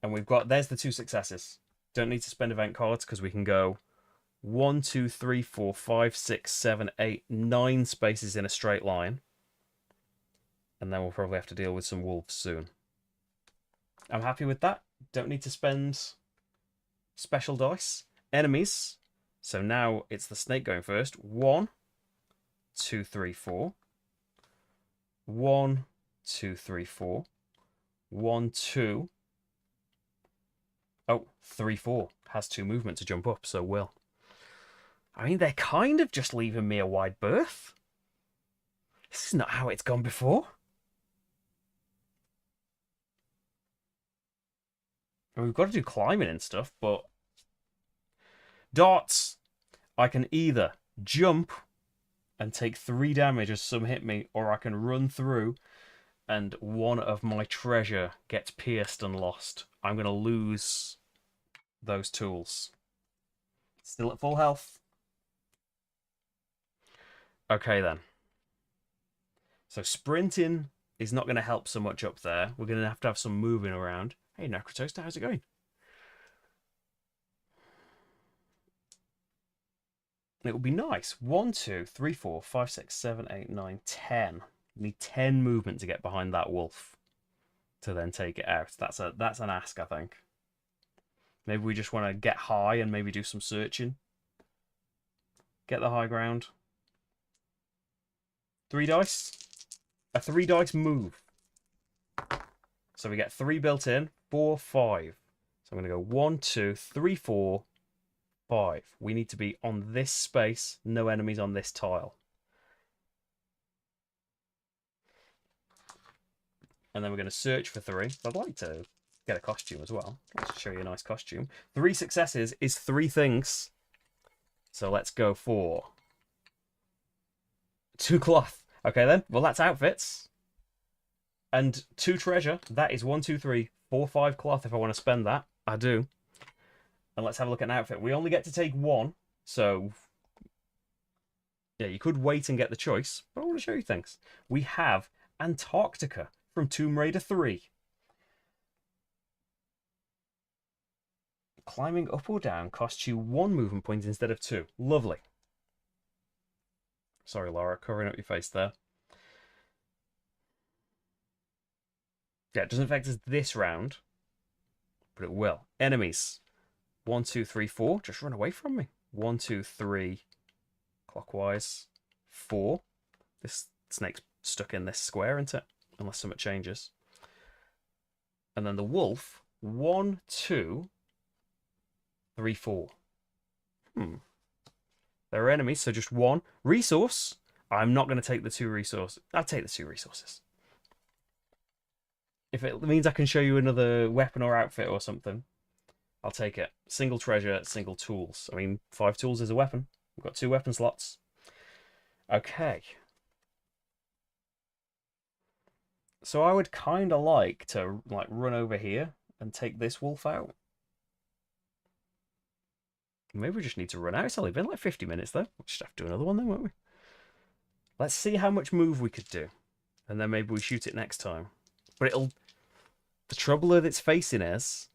And we've got... there's the 2 successes. Don't need to spend event cards because we can go 1, 2, 3, 4, 5, 6, 7, 8, 9 spaces in a straight line. And then we'll probably have to deal with some wolves soon. I'm happy with that. Don't need to spend special dice. Enemies. So now it's the snake going first. 1, 2, 3, 4. 1, 2, 3, 4. 1, 2. Oh, 3, 4. Has 2 movement to jump up, so will. I mean, they're kind of just leaving me a wide berth. This is not how it's gone before. And we've got to do climbing and stuff, but... darts. I can either jump and take 3 damage as some hit me, or I can run through and 1 of my treasure gets pierced and lost. I'm going to lose those tools. Still at full health. Okay then. So sprinting is not going to help so much up there. We're going to have some moving around. Hey, Necrotoaster, how's it going? It would be nice. 1, 2, 3, 4, 5, 6, 7, 8, 9, 10. We need 10 movement to get behind that wolf to then take it out. That's an ask, I think. Maybe we just want to get high and maybe do some searching. Get the high ground. 3 dice. A 3 dice move. So we get 3 built in. 4, 5. So I'm going to go 1, 2, 3, 4, 5. We need to be on this space. No enemies on this tile. And then we're going to search for 3. I'd like to get a costume as well. Let's show you a nice costume. 3 successes is 3 things. So let's go for 2 cloth. Okay then. Well, that's outfits. And 2 treasure. That is 1, 2, 3, 4, 5 cloth if I want to spend that. I do. And let's have a look at an outfit. We only get to take 1. So, yeah, you could wait and get the choice. But I want to show you things. We have Antarctica from Tomb Raider 3. Climbing up or down costs you 1 movement point instead of 2. Lovely. Sorry, Lara, covering up your face there. Yeah, it doesn't affect us this round, but it will. Enemies. 1, 2, 3, 4. Just run away from me. 1, 2, 3. Clockwise. 4. This snake's stuck in this square, isn't it? Unless something changes. And then the wolf. 1, 2, 3, 4. There are enemies, so just 1. Resource. I'm not going to take the 2 resources. I'll take the 2 resources. If it means I can show you another weapon or outfit or something, I'll take it. Single treasure, single tools. I mean, 5 tools is a weapon. We've got 2 weapon slots. Okay. So I would kind of like to run over here and take this wolf out. Maybe we just need to run out. It's only been like 50 minutes though. We'll just have to do another one then, won't we? Let's see how much move we could do. And then maybe we shoot it next time. But it'll... The trouble that it's facing is,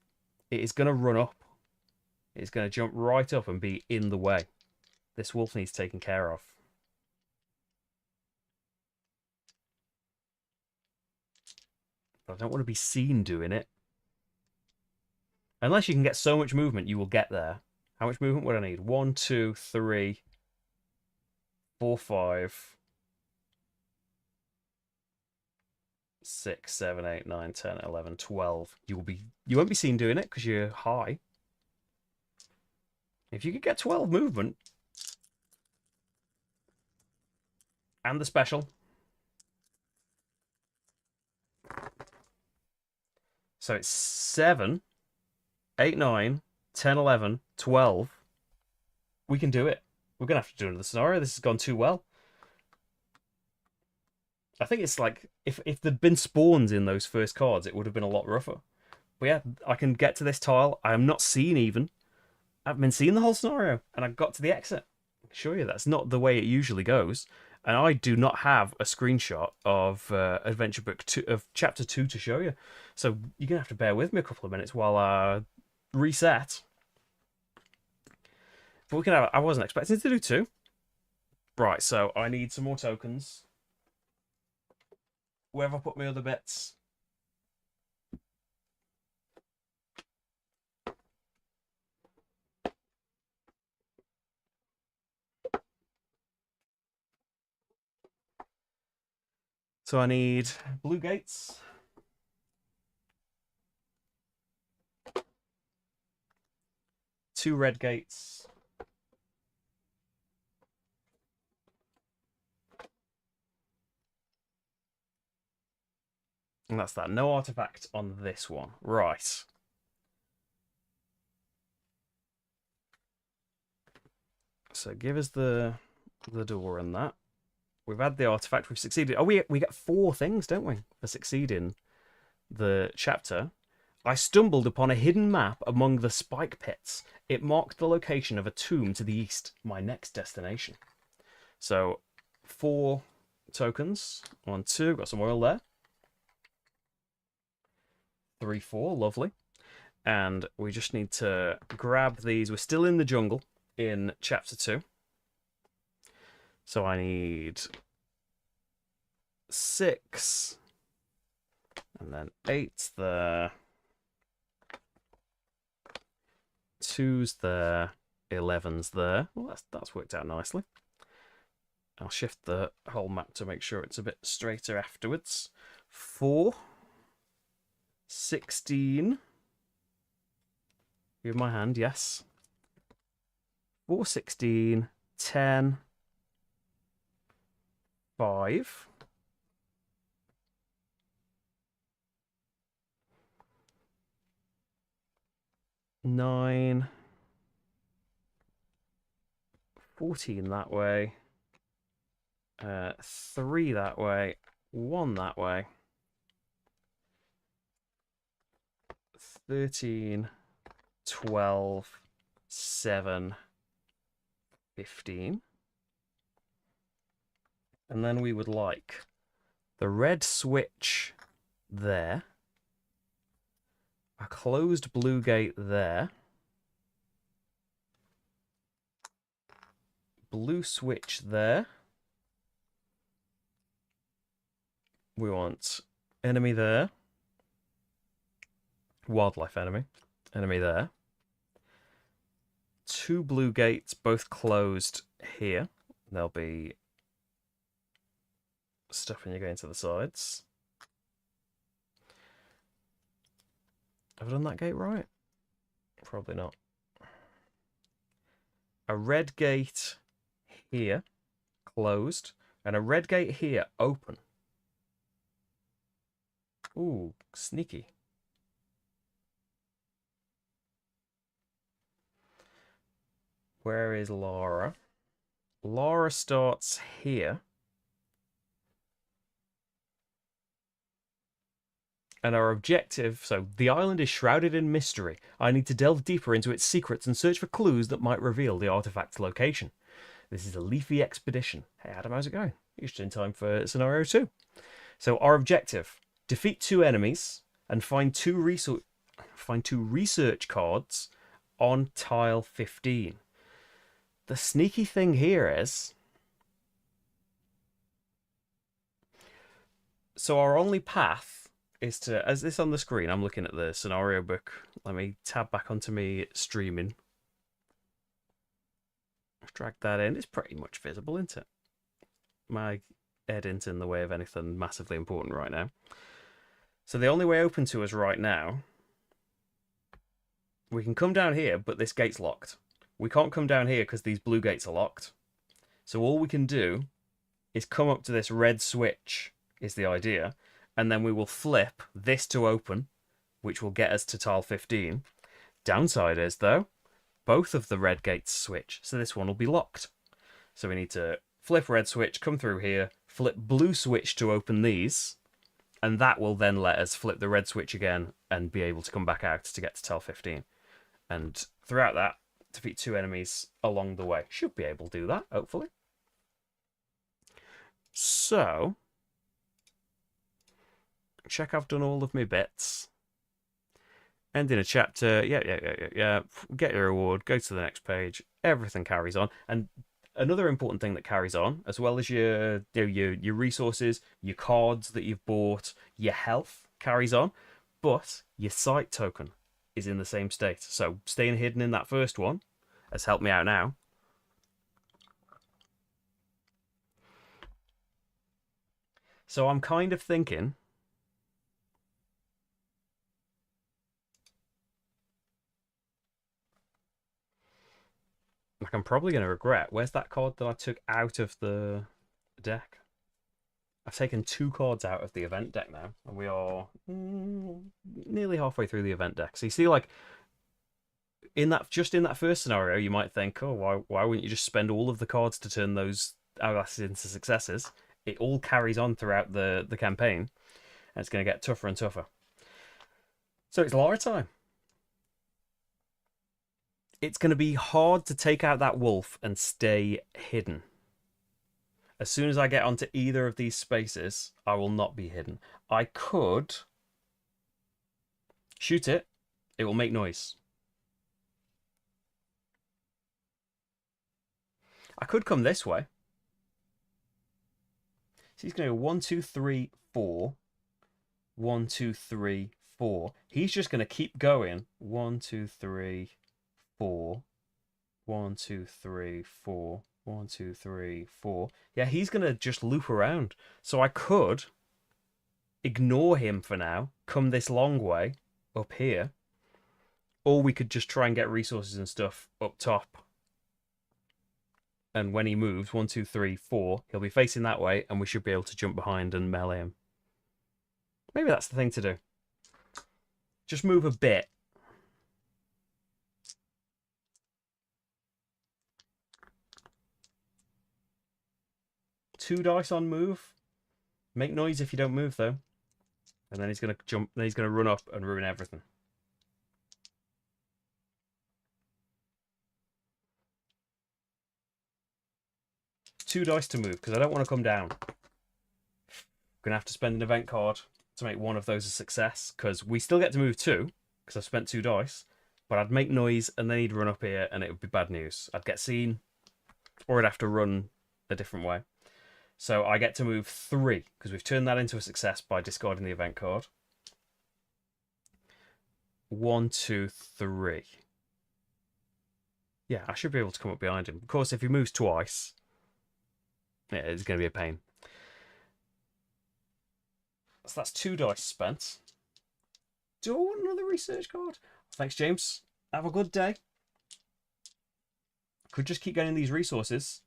it is going to run up. It's going to jump right up and be in the way. This wolf needs taken care of. But I don't want to be seen doing it. Unless you can get so much movement, you will get there. How much movement would I need? 1, 2, 3, 4, 5, 6, 7, 8, 9, 10, 11, 12. You won't be seen doing it because you're high. If you could get 12 movement and the special. So it's 7, 8, 9, 10, 11, 12. We can do it. We're going to have to do another scenario. This has gone too well. I think it's like, if there'd been spawns in those first cards, it would have been a lot rougher. But yeah, I can get to this tile. I am not seen even. I haven't been seeing the whole scenario. And I got to the exit. I can show you that's not the way it usually goes. And I do not have a screenshot of Adventure Book 2, of Chapter 2 to show you. So you're going to have to bear with me a couple of minutes while I reset. But we can have, I wasn't expecting to do 2. Right, so I need some more tokens. Where have I put my other bits? So I need blue gates. Two red gates. And that's that. No artifact on this one. Right. So give us the door and that. We've had the artifact. We've succeeded. Oh, we get 4 things, don't we, for succeeding the chapter. I stumbled upon a hidden map among the spike pits. It marked the location of a tomb to the east. My next destination. So 4 tokens. 1, 2. Got some oil there. 3, 4, lovely. And we just need to grab these. We're still in the jungle in chapter 2. So I need 6. And then 8's there. 2's there. 11's there. Well, that's worked out nicely. I'll shift the whole map to make sure it's a bit straighter afterwards. 4. 16. Give my hand, yes. 4, 16. 10. 5. 9. 14 that way. 3 that way. 1 that way. 13. 12. 7. 15. And then we would like the red switch there. A closed blue gate there. Blue switch there. We want enemy there. Wildlife enemy. Enemy there. 2 blue gates, both closed here. There'll be stuff when you go into the sides. Have I done that gate right? Probably not. A red gate here, closed, and a red gate here, open. Ooh, sneaky. Where is Lara? Lara starts here. And our objective, so the island is shrouded in mystery. I need to delve deeper into its secrets and search for clues that might reveal the artifact's location. This is a leafy expedition. Hey Adam, how's it going? You're just in time for scenario 2. So our objective, defeat 2 enemies and find 2 research cards on tile 15. The sneaky thing here is, so our only path is to, as this on the screen, I'm looking at the scenario book. Let me tab back onto me streaming. Drag that in. It's pretty much visible, isn't it? My head isn't in the way of anything massively important right now. So the only way open to us right now, we can come down here, but this gate's locked. We can't come down here because these blue gates are locked. So all we can do is come up to this red switch, is the idea, and then we will flip this to open, which will get us to tile 15. Downside is, though, both of the red gates switch, so this one will be locked. So we need to flip red switch, come through here, flip blue switch to open these, and that will then let us flip the red switch again and be able to come back out to get to tile 15. And throughout that, defeat 2 enemies along the way. Should be able to do that, hopefully. So, check I've done all of my bits. Ending a chapter, yeah. Get your reward, go to the next page. Everything carries on. And another important thing that carries on, as well as your resources, your cards that you've bought, your health carries on, but your sight token is in the same state. So staying hidden in that first one has helped me out now. So I'm kind of thinking, like, I'm probably going to regret. Where's that card that I took out of the deck? I've taken 2 cards out of the event deck now, and we are nearly halfway through the event deck. So you see, like, in that first scenario, you might think, oh, why wouldn't you just spend all of the cards to turn those hourglasses into successes? It all carries on throughout the campaign, and it's going to get tougher and tougher. So it's Lara time. It's going to be hard to take out that wolf and stay hidden. As soon as I get onto either of these spaces, I will not be hidden. I could Shoot it. It will make noise. I could come this way. So he's going to go 1, 2, 3, 4. 1, 2, 3, 4. He's just going to keep going. 1, 2, 3, 4. 1, 2, 3, 4. 1, 2, 3, 4. Yeah, he's going to just loop around. So I could ignore him for now, come this long way up here, or we could just try and get resources and stuff up top. And when he moves, 1, 2, 3, 4, he'll be facing that way, and we should be able to jump behind and melee him. Maybe that's the thing to do. Just move a bit. Two dice on move. Make noise if you don't move, though. And then he's going to jump, then he's going to run up and ruin everything. Two dice to move, because I don't want to come down. I'm going to have to spend an event card to make one of those a success, because we still get to move two, because I've spent two dice, but I'd make noise, and then he'd run up here, and it would be bad news. I'd get seen, or I'd have to run a different way. So I get to move 3, because we've turned that into a success by discarding the event card. 1, 2, 3. Yeah, I should be able to come up behind him. Of course, if he moves twice, yeah, it's going to be a pain. So that's 2 dice spent. Do I want another research card? Thanks, James. Have a good day. Could just keep getting these resources.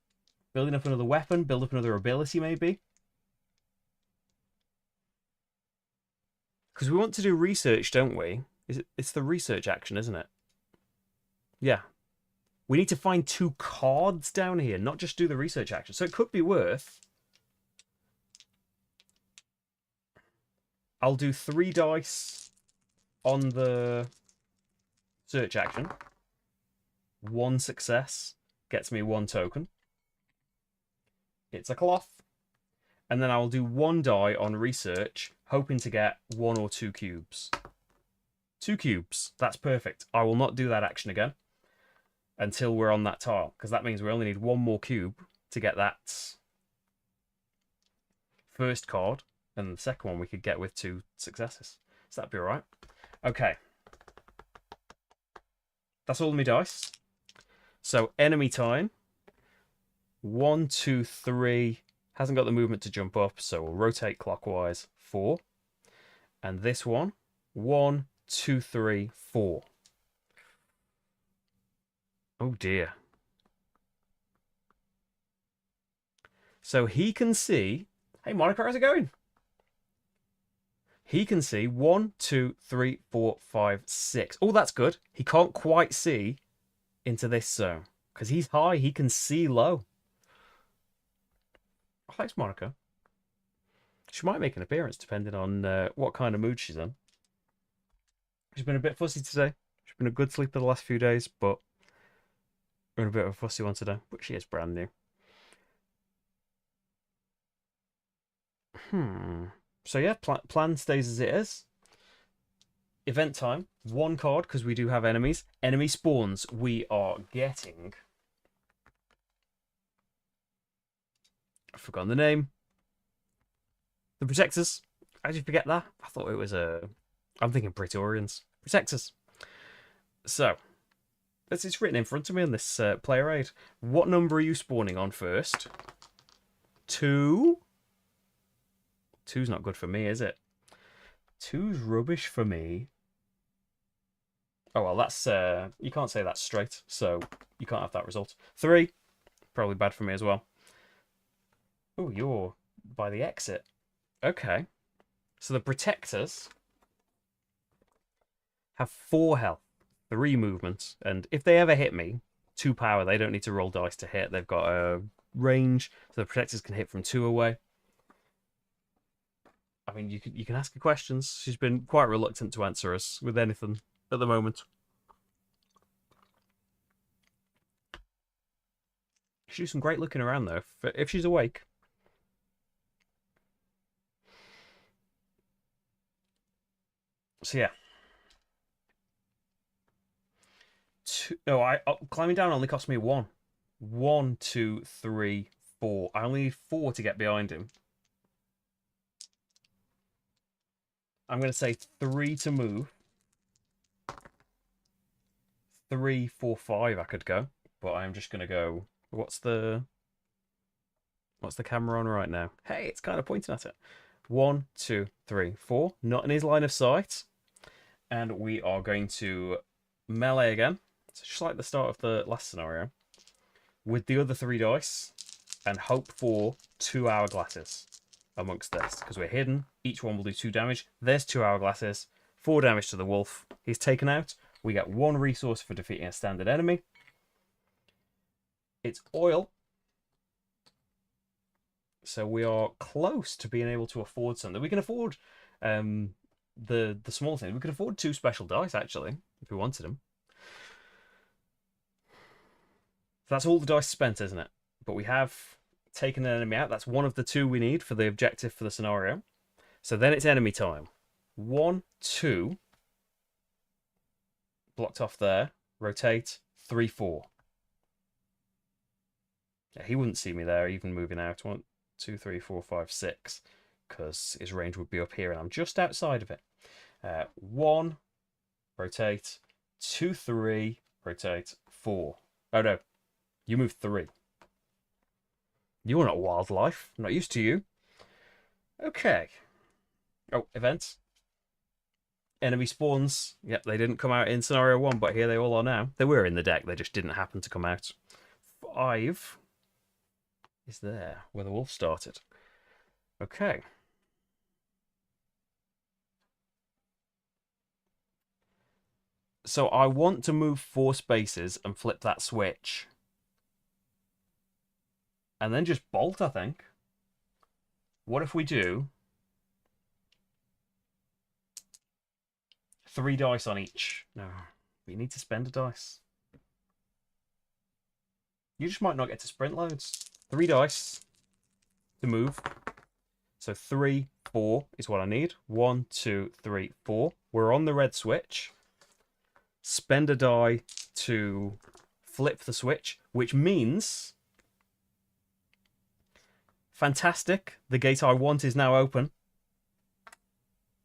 Building up another weapon, build up another ability, maybe. Because we want to do research, don't we? It's the research action, isn't it? Yeah. We need to find 2 cards down here, not just do the research action. So it could be worth... I'll do 3 dice on the search action. 1 success gets me 1 token. It's a cloth. And then I'll do 1 die on research, hoping to get 1 or 2 cubes. 2 cubes. That's perfect. I will not do that action again until we're on that tile, because that means we only need 1 more cube to get that first card, and the second one we could get with 2 successes. So that'd be all right. Okay. That's all of my dice. So enemy time. 1, 2, 3. Hasn't got the movement to jump up, so we'll rotate clockwise. 4. And this one. 1, 2, 3, 4. Oh dear. So he can see... Hey, Monica, how's it going? He can see 1, 2, 3, 4, 5, 6. Oh, that's good. He can't quite see into this zone. Because he's high, he can see low. Oh, thanks, Monica. She might make an appearance depending on what kind of mood she's in. She's been a bit fussy today. She's been a good sleeper the last few days, but we're in a bit of a fussy one today. But she is brand new. So yeah, plan stays as it is. Event time. 1 card, because we do have enemies. Enemy spawns. We are getting... I've forgotten the name. The Protectors. How did you forget that? I thought it was I'm thinking Praetorians. Protectors. So, it's written in front of me in this player aid. What number are you spawning on first? 2? 2's not good for me, is it? 2's rubbish for me. Oh, well, that's... you can't say that's straight, so you can't have that result. 3, probably bad for me as well. Oh, you're by the exit. Okay. So the Protectors have 4 health, 3 movements, and if they ever hit me, 2 power, they don't need to roll dice to hit. They've got a range, so the Protectors can hit from 2 away. I mean, you can ask her questions. She's been quite reluctant to answer us with anything at the moment. She does some great looking around, though, if she's awake. So, yeah. two. No, climbing down only cost me one. 1, 2, 3, 4. I only need 4 to get behind him. I'm going to say 3 to move. 3, 4, 5 I could go. But I'm just going to go... What's the camera on right now? Hey, it's kind of pointing at it. 1, 2, 3, 4. Not in his line of sight. And we are going to melee again. So just like the start of the last scenario. With the other 3 dice. And hope for 2 hourglasses amongst this. Because we're hidden. Each one will do 2 damage. There's 2 hourglasses. 4 damage to the wolf. He's taken out. We get 1 resource for defeating a standard enemy. It's oil. So we are close to being able to afford something. We can afford the small things. We could afford 2 special dice, actually, if we wanted them. So that's all the dice spent, isn't it? But we have taken an enemy out. That's one of the 2 we need for the objective for the scenario. So then it's enemy time. 1, 2. Blocked off there. Rotate. 3, 4. Yeah, he wouldn't see me there, even moving out. 1, 2, 3, 4, 5, 6. Because his range would be up here, and I'm just outside of it. 1. Rotate. 2, 3. Rotate. 4. Oh, no. You move 3. You're not wildlife. I'm not used to you. Okay. Oh, events. Enemy spawns. Yep, they didn't come out in scenario 1, but here they all are now. They were in the deck, they just didn't happen to come out. 5 is there, where the wolf started. Okay. So I want to move 4 spaces and flip that switch. And then just bolt, I think. What if we do 3 dice on each? No, we need to spend a dice. You just might not get to sprint loads. 3 dice to move. So 3, 4 is what I need. 1, 2, 3, 4. We're on the red switch. Spend a die to flip the switch, which means... Fantastic. The gate I want is now open.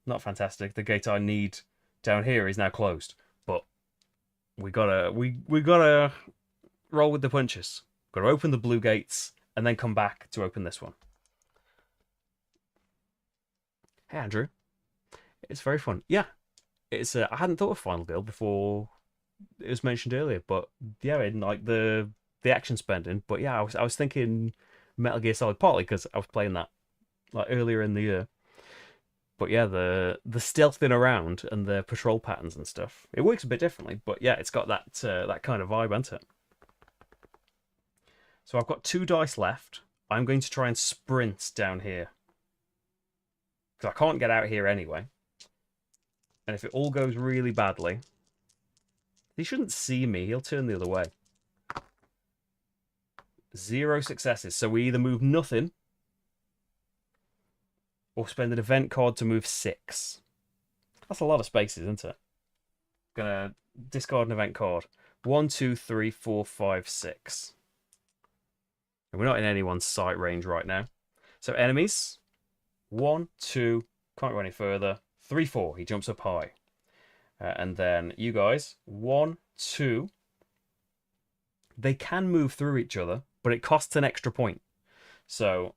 Not fantastic. The gate I need down here is now closed. But we gotta roll with the punches. Gotta open the blue gates and then come back to open this one. Hey Andrew. It's very fun. Yeah. It's I hadn't thought of Final Girl before it was mentioned earlier, but yeah, in like the action spending. But yeah, I was thinking Metal Gear Solid, partly because I was playing that like earlier in the year. But yeah, the stealthing around and the patrol patterns and stuff, it works a bit differently. But yeah, it's got that kind of vibe, hasn't it? So I've got 2 dice left. I'm going to try and sprint down here because I can't get out here anyway. And if it all goes really badly, he shouldn't see me. He'll turn the other way. 0 successes. So we either move nothing or spend an event card to move 6. That's a lot of spaces, isn't it? Gonna discard an event card. 1, 2, 3, 4, 5, 6. And we're not in anyone's sight range right now. So enemies. 1, 2. Can't go any further. 3, 4. He jumps up high. And then you guys. 1, 2. They can move through each other, but it costs an extra point. So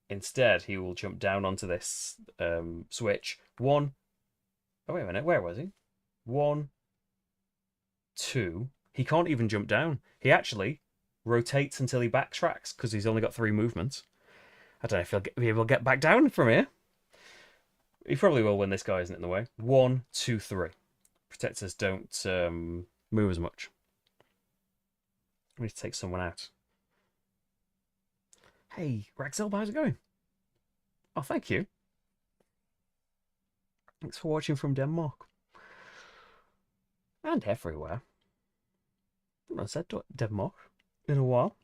instead, he will jump down onto this switch. 1. Oh, wait a minute. Where was he? 1, 2. He can't even jump down. He actually rotates until he backtracks because he's only got 3 movements. I don't know if he'll be able to get back down from here. He probably will when this guy isn't in the way. 1, 2, 3. Protectors don't move as much. We need to take someone out. Hey, Raxel, how's it going? Oh, thank you. Thanks for watching from Denmark. And everywhere. I haven't said Denmark in a while.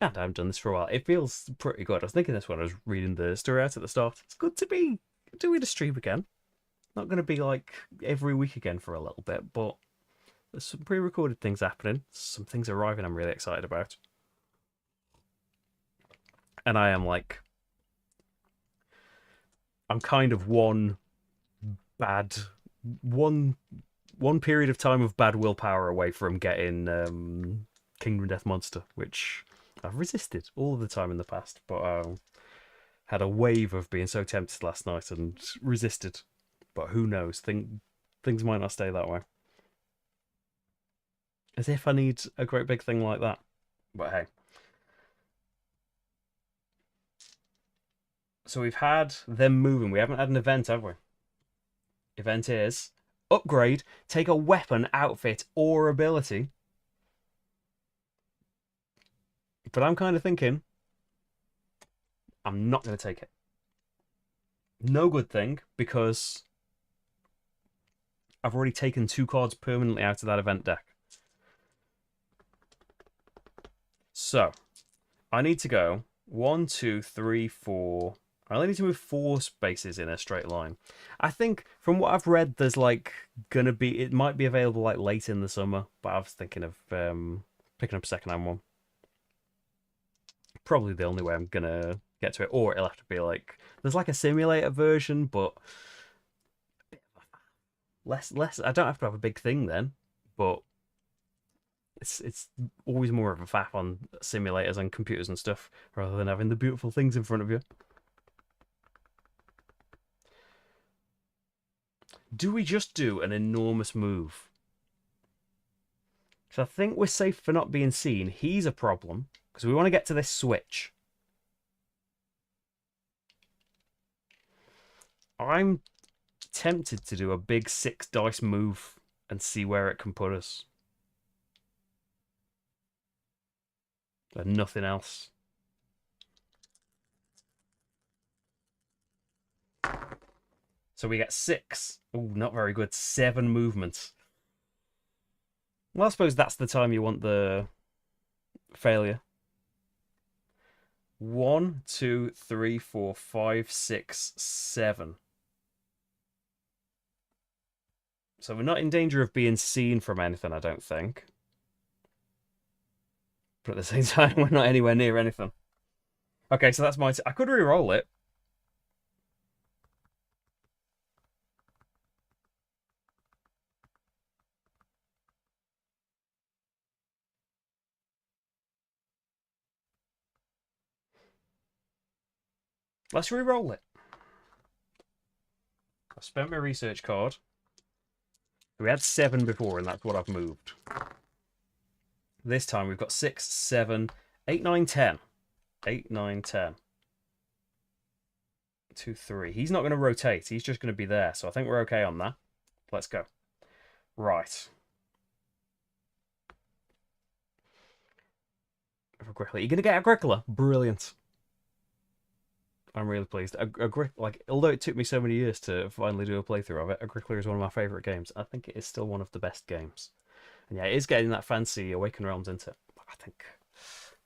And I haven't done this for a while. It feels pretty good. I was thinking this when I was reading the story out at the start. It's good to be doing a stream again. Not going to be like every week again for a little bit, but There's some pre-recorded things happening. Some things arriving I'm really excited about. And I am like, I'm kind of bad, one one period of time of bad willpower away from getting Kingdom Death Monster, which I've resisted all of the time in the past, but had a wave of being so tempted last night and resisted. But who knows? Things might not stay that way. As if I need a great big thing like that. But hey. So we've had them moving. We haven't had an event, have we? Event is upgrade, take a weapon, outfit, or ability. But I'm kind of thinking I'm not going to take it. No good thing, because I've already taken 2 cards permanently out of that event deck. So, I need to go 1, 2, 3, 4. I only need to move 4 spaces in a straight line. I think from what I've read, there's like gonna be, it might be available like late in the summer, but I was thinking of picking up a second-hand one. Probably the only way I'm gonna get to it, or it'll have to be like, there's like a simulator version, but less. I don't have to have a big thing then, but it's always more of a faff on simulators and computers and stuff rather than having the beautiful things in front of you. Do we just do an enormous move? So I think we're safe for not being seen. He's a problem because we want to get to this switch. I'm tempted to do a big 6 dice move and see where it can put us. And nothing else. So we get 6. Oh, not very good. 7 movements. Well, I suppose that's the time you want the failure. 1, 2, 3, 4, 5, 6, 7. So we're not in danger of being seen from anything, I don't think. But at the same time, we're not anywhere near anything. Okay, so that's my... I could re-roll it. Let's re-roll it. I spent my research card. We had 7 before, and that's what I've moved. This time we've got 6, 7, 8, 9, 10. 8, 9, 10. 2, 3. He's not going to rotate. He's just going to be there. So I think we're okay on that. Let's go. Right. You're going to get Agricola. Brilliant. I'm really pleased. Like, although it took me so many years to finally do a playthrough of it, Agricola is one of my favourite games. I think it is still one of the best games. And yeah, it is getting that fancy Awakened Realms into it. I think,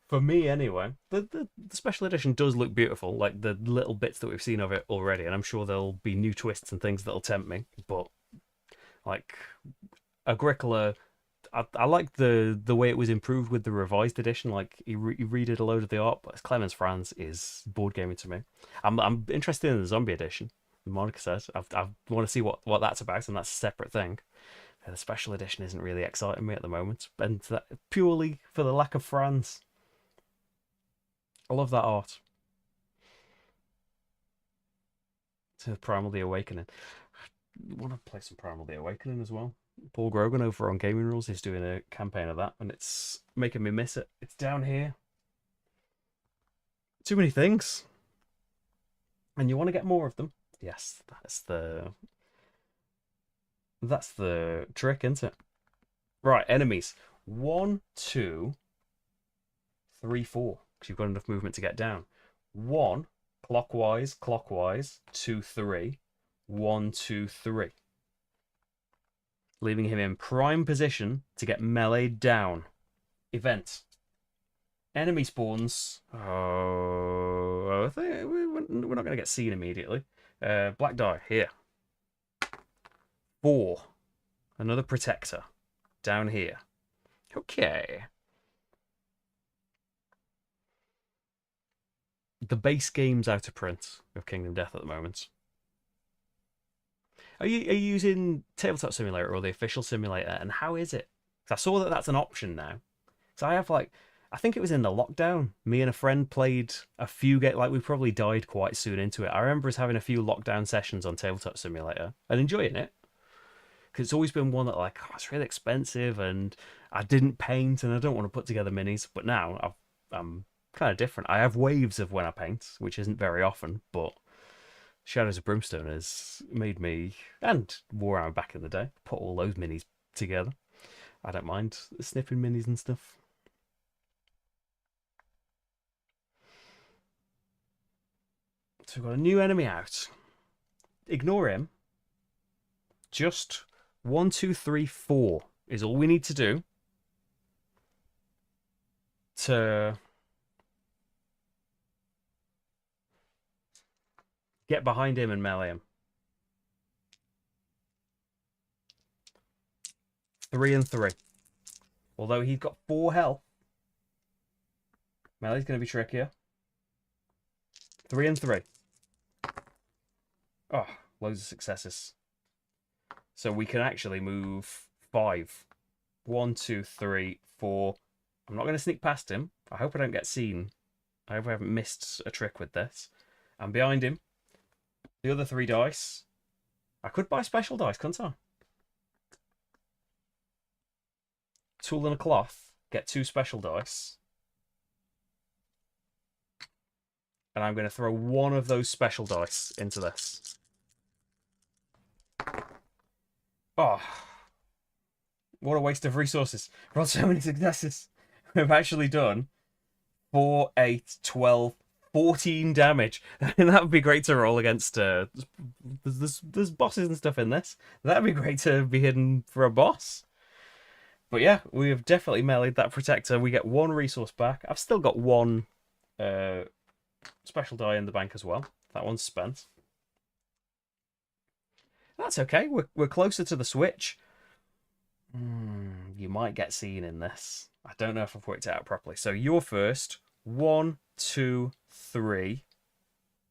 for me anyway, the special edition does look beautiful. Like the little bits that we've seen of it already, and I'm sure there'll be new twists and things that'll tempt me. But like Agricola, I like the way it was improved with the revised edition. Like he redid a load of the art, but Clemens Franz is board gaming to me. I'm interested in the zombie edition. Monica says I want to see what that's about, and that's a separate thing. The special edition isn't really exciting me at the moment, and that purely for the lack of Franz. I love that art. To Primal the Awakening. I want to play some Primal the Awakening as well. Paul Grogan over on Gaming Rules is doing a campaign of that, and it's making me miss it. It's down here. Too many things. And you want to get more of them. Yes, that's the trick, isn't it? Right, enemies. 1, 2, 3, 4. Because you've got enough movement to get down. 1, clockwise, 2, 3. 1, 2, 3. Leaving him in prime position to get meleeed down. Event. Enemy spawns. Oh, I think we're not going to get seen immediately. Black die, here. 4. Another protector. down here. Okay. The base game's out of print of Kingdom Death at the moment. Are you using Tabletop Simulator or the official simulator? And how is it? 'Cause I saw that that's an option now. So I have like, I think it was in the lockdown. Me and a friend played a few like we probably died quite soon into it. I remember us having a few lockdown sessions on Tabletop Simulator and enjoying it. Because it's always been one that like, oh, it's really expensive and I didn't paint and I don't want to put together minis. But now I'm kind of different. I have waves of when I paint, which isn't very often, but Shadows of Brimstone has made me, and Warhammer back in the day, put all those minis together. I don't mind sniffing minis and stuff. So we've got a new enemy out. Ignore him. Just 1, 2, 3, 4 is all we need to do to get behind him and melee him. 3 and 3. Although he's got 4 health, melee's going to be trickier. 3 and 3. Oh, loads of successes. So we can actually move 5. 1, 2, 3, 4. I'm not going to sneak past him. I hope I don't get seen. I hope I haven't missed a trick with this. I'm behind him. The other 3 dice. I could buy special dice, couldn't I? Tool and a cloth. Get 2 special dice. And I'm going to throw 1 of those special dice into this. Oh, what a waste of resources. We've got so many successes. We've actually done 4, 8, 12, 14 damage. And that would be great to roll against. There's bosses and stuff in this. That would be great to be hidden for a boss. But yeah, we have definitely meleeed that protector. We get 1 resource back. I've still got 1 special die in the bank as well. That one's spent. That's okay. We're closer to the switch. You might get seen in this. I don't know if I've worked it out properly. So you're first. 1, 2, 3.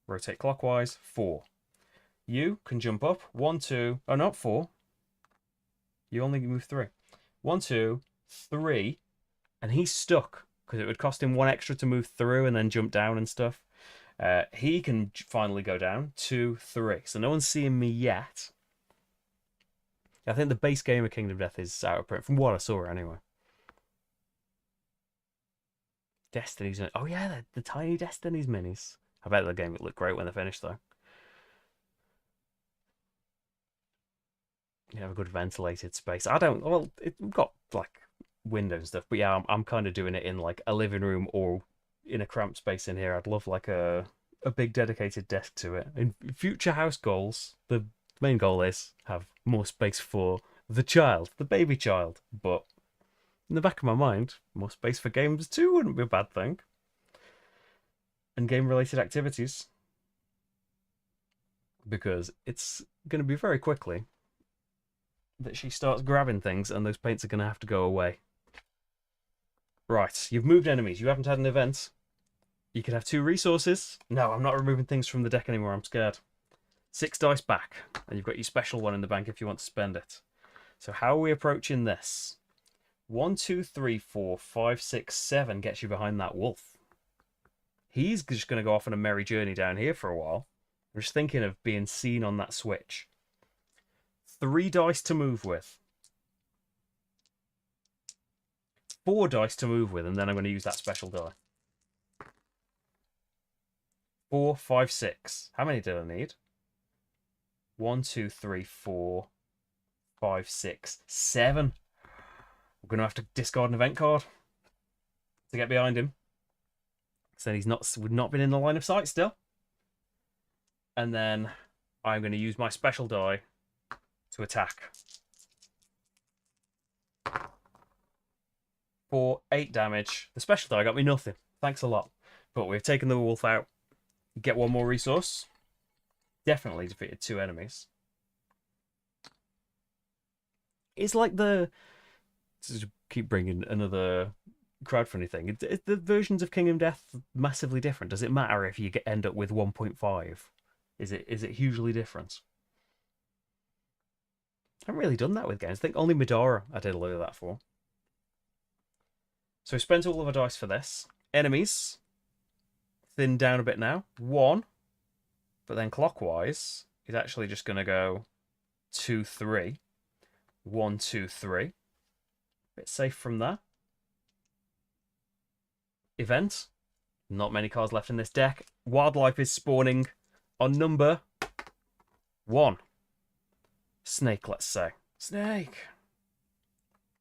Rotate clockwise. 4. You can jump up. 1, 2. Oh, not 4. You only move 3. 1, 2, 3. And he's stuck because it would cost him 1 extra to move through and then jump down and stuff. He can finally go down. 2, 3. So no one's seeing me yet. I think the base game of Kingdom Death is out of print, from what I saw anyway. Destiny's... Oh yeah, the tiny Destiny's minis. I bet the game would look great when they're finished, though. You have a good ventilated space. I don't... Well, we've got, like, windows and stuff. But yeah, I'm kind of doing it in, like, a living room or in a cramped space in here. I'd love, like, a big dedicated desk to it. In future house goals, the main goal is have more space for the child, the baby child. But in the back of my mind, more space for games too wouldn't be a bad thing. And game-related activities. Because it's going to be very quickly that she starts grabbing things and those paints are going to have to go away. Right, you've moved enemies. You haven't had an event. You could have 2 resources. No, I'm not removing things from the deck anymore. I'm scared. 6 dice back. And you've got your special 1 in the bank if you want to spend it. So how are we approaching this? 1, 2, 3, 4, 5, 6, 7 gets you behind that wolf. He's just going to go off on a merry journey down here for a while. I'm just thinking of being seen on that switch. 3 dice to move with. 4 dice to move with, and then I'm going to use that special die. 4, 5, 6. How many do I need? 1, 2, 3, 4, 5, 6, 7. We're going to have to discard an event card to get behind him. So he's would not been in the line of sight still. And then I'm going to use my special die to attack. 4, 8 damage. The special die got me nothing. Thanks a lot. But we've taken the wolf out. Get 1 more resource. Definitely defeated 2 enemies. It's like the to keep bringing another crowdfunding thing. The versions of Kingdom Death massively different? Does it matter if you end up with 1.5? Is it hugely different? I haven't really done that with games. I think only Medora I did a load of that for. So we spent all of our dice for this. Enemies thinned down a bit now. 1, but then clockwise is actually just going to go 2, 3. 1, 2, 3. Bit safe from there. Event. Not many cards left in this deck. Wildlife is spawning on number 1. Snake, let's say. Snake.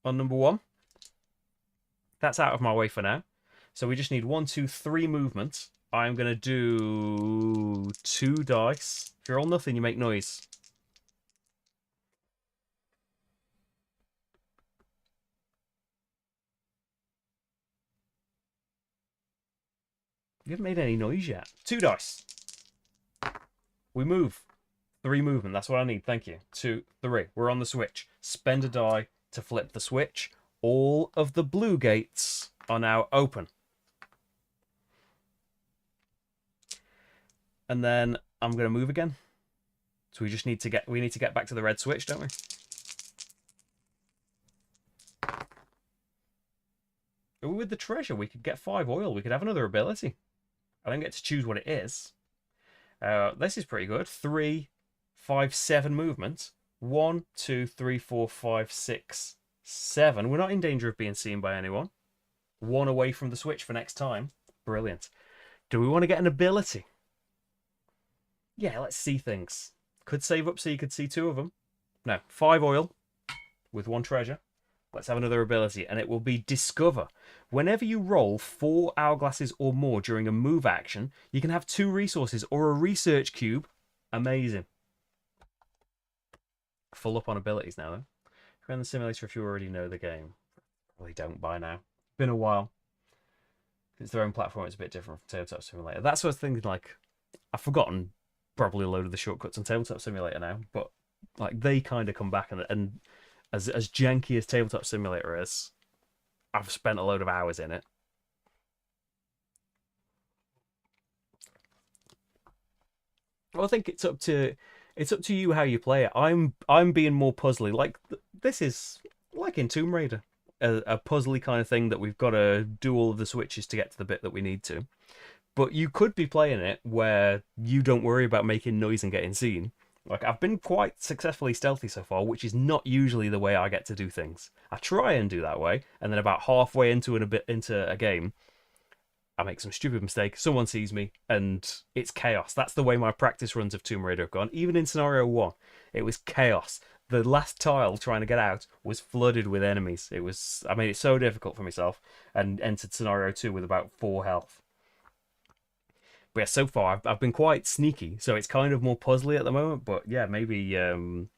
On number 1. That's out of my way for now. So we just need 1, 2, 3 movement. I'm going to do 2 dice. If you roll nothing, you make noise. You haven't made any noise yet. 2 dice. We move. 3 movement. That's what I need. Thank you. 2, 3. We're on the switch. Spend a die to flip the switch. All of the blue gates are now open. And then I'm going to move again. So we just need to get back to the red switch, don't we? With the treasure, we could get 5 oil. We could have another ability. I don't get to choose what it is. This is pretty good. 3, 5, 7 movement. 1, 2, 3, 4, 5, 6, 7. We're not in danger of being seen by anyone. 1 away from the switch for next time. Brilliant. Do we want to get an ability? Yeah, let's see things. Could save up so you could see 2 of them. No, 5 oil with 1 treasure. Let's have another ability, and it will be Discover. Whenever you roll 4 hourglasses or more during a move action, you can have 2 resources or a research cube. Amazing. Full up on abilities now, though. Run the simulator if you already know the game. Probably don't by now. Been a while. It's their own platform. It's a bit different from Tabletop Simulator. That's what I was thinking. Like, I've forgotten probably a load of the shortcuts on Tabletop Simulator now, but like they kind of come back and as janky as Tabletop Simulator is, I've spent a load of hours in it. Well, I think it's up to you how you play it. I'm being more puzzly. Like this is like in Tomb Raider, a puzzly kind of thing that we've got to do all of the switches to get to the bit that we need to. But you could be playing it where you don't worry about making noise and getting seen. Like, I've been quite successfully stealthy so far, which is not usually the way I get to do things. I try and do that way, and then about halfway into a game, I make some stupid mistake, someone sees me, and it's chaos. That's the way my practice runs of Tomb Raider have gone. Even in Scenario 1, it was chaos. The last tile trying to get out was flooded with enemies. I made it so difficult for myself, and entered Scenario 2 with about 4 health. But yeah, so far I've been quite sneaky, so it's kind of more puzzly at the moment. But yeah, maybe you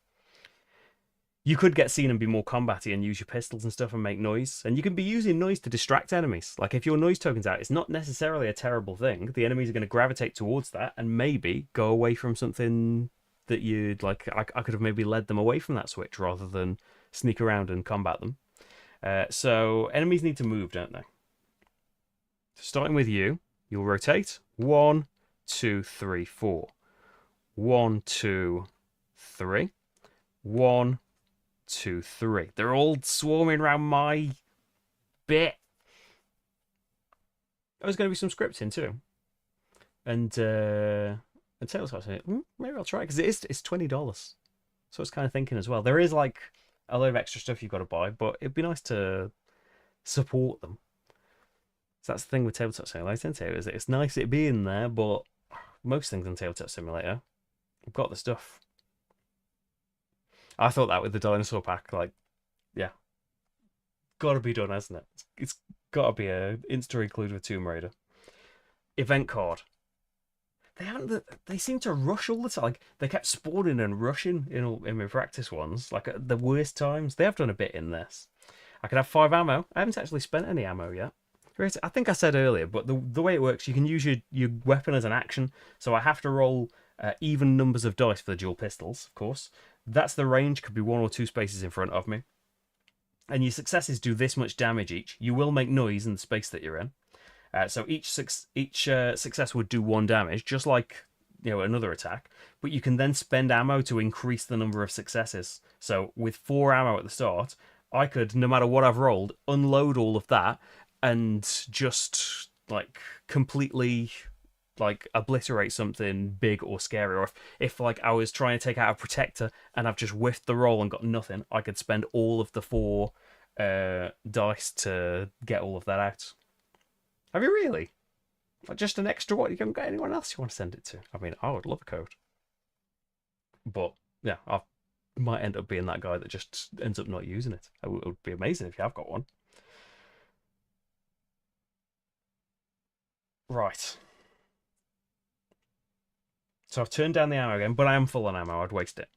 could get seen and be more combatty and use your pistols and stuff and make noise. And you can be using noise to distract enemies. Like if your noise token's out, it's not necessarily a terrible thing. The enemies are going to gravitate towards that and maybe go away from something that you'd like. I could have maybe led them away from that switch rather than sneak around and combat them. So enemies need to move, don't they? Starting with you. You'll rotate. 1, 2, 3, 4. 1, 2, 3. 1, 2, 3. They're all swarming around my bit. There's going to be some scripting too. And Tabletop Simulator, maybe I'll try it because it's $20. So I was kind of thinking as well. There is like a load of extra stuff you've got to buy, but it'd be nice to support them. So that's the thing with Tabletop Simulator, is it's nice it being there, but most things on Tabletop Simulator, you've got the stuff. I thought that with the dinosaur pack, like, yeah, got to be done, hasn't it? It's got to be a insta include with Tomb Raider. Event card. They seem to rush all the time. Like they kept spawning and rushing in my practice ones, like at the worst times. They have done a bit in this. I could have 5 ammo. I haven't actually spent any ammo yet. I think I said earlier, but the way it works, you can use your weapon as an action. So I have to roll even numbers of dice for the dual pistols, of course. That's the range. Could be 1 or 2 spaces in front of me. and your successes do this much damage each, you will make noise in the space that you're in. So each success would do 1 damage, just like another attack. But you can then spend ammo to increase the number of successes. So with 4 ammo at the start, I could, no matter what I've rolled, unload all of that and just like completely like obliterate something big or scary. Or if like I was trying to take out a protector and I've just whiffed the roll and got nothing, I could spend all of the 4 dice to get all of that out. Have you really? Like just an extra one? You haven't got anyone else you want to send it to? I mean, I would love a code. But yeah, I might end up being that guy that just ends up not using it. It would be amazing if you have got one. Right. So I've turned down the ammo again, but I am full on ammo. I'd waste it.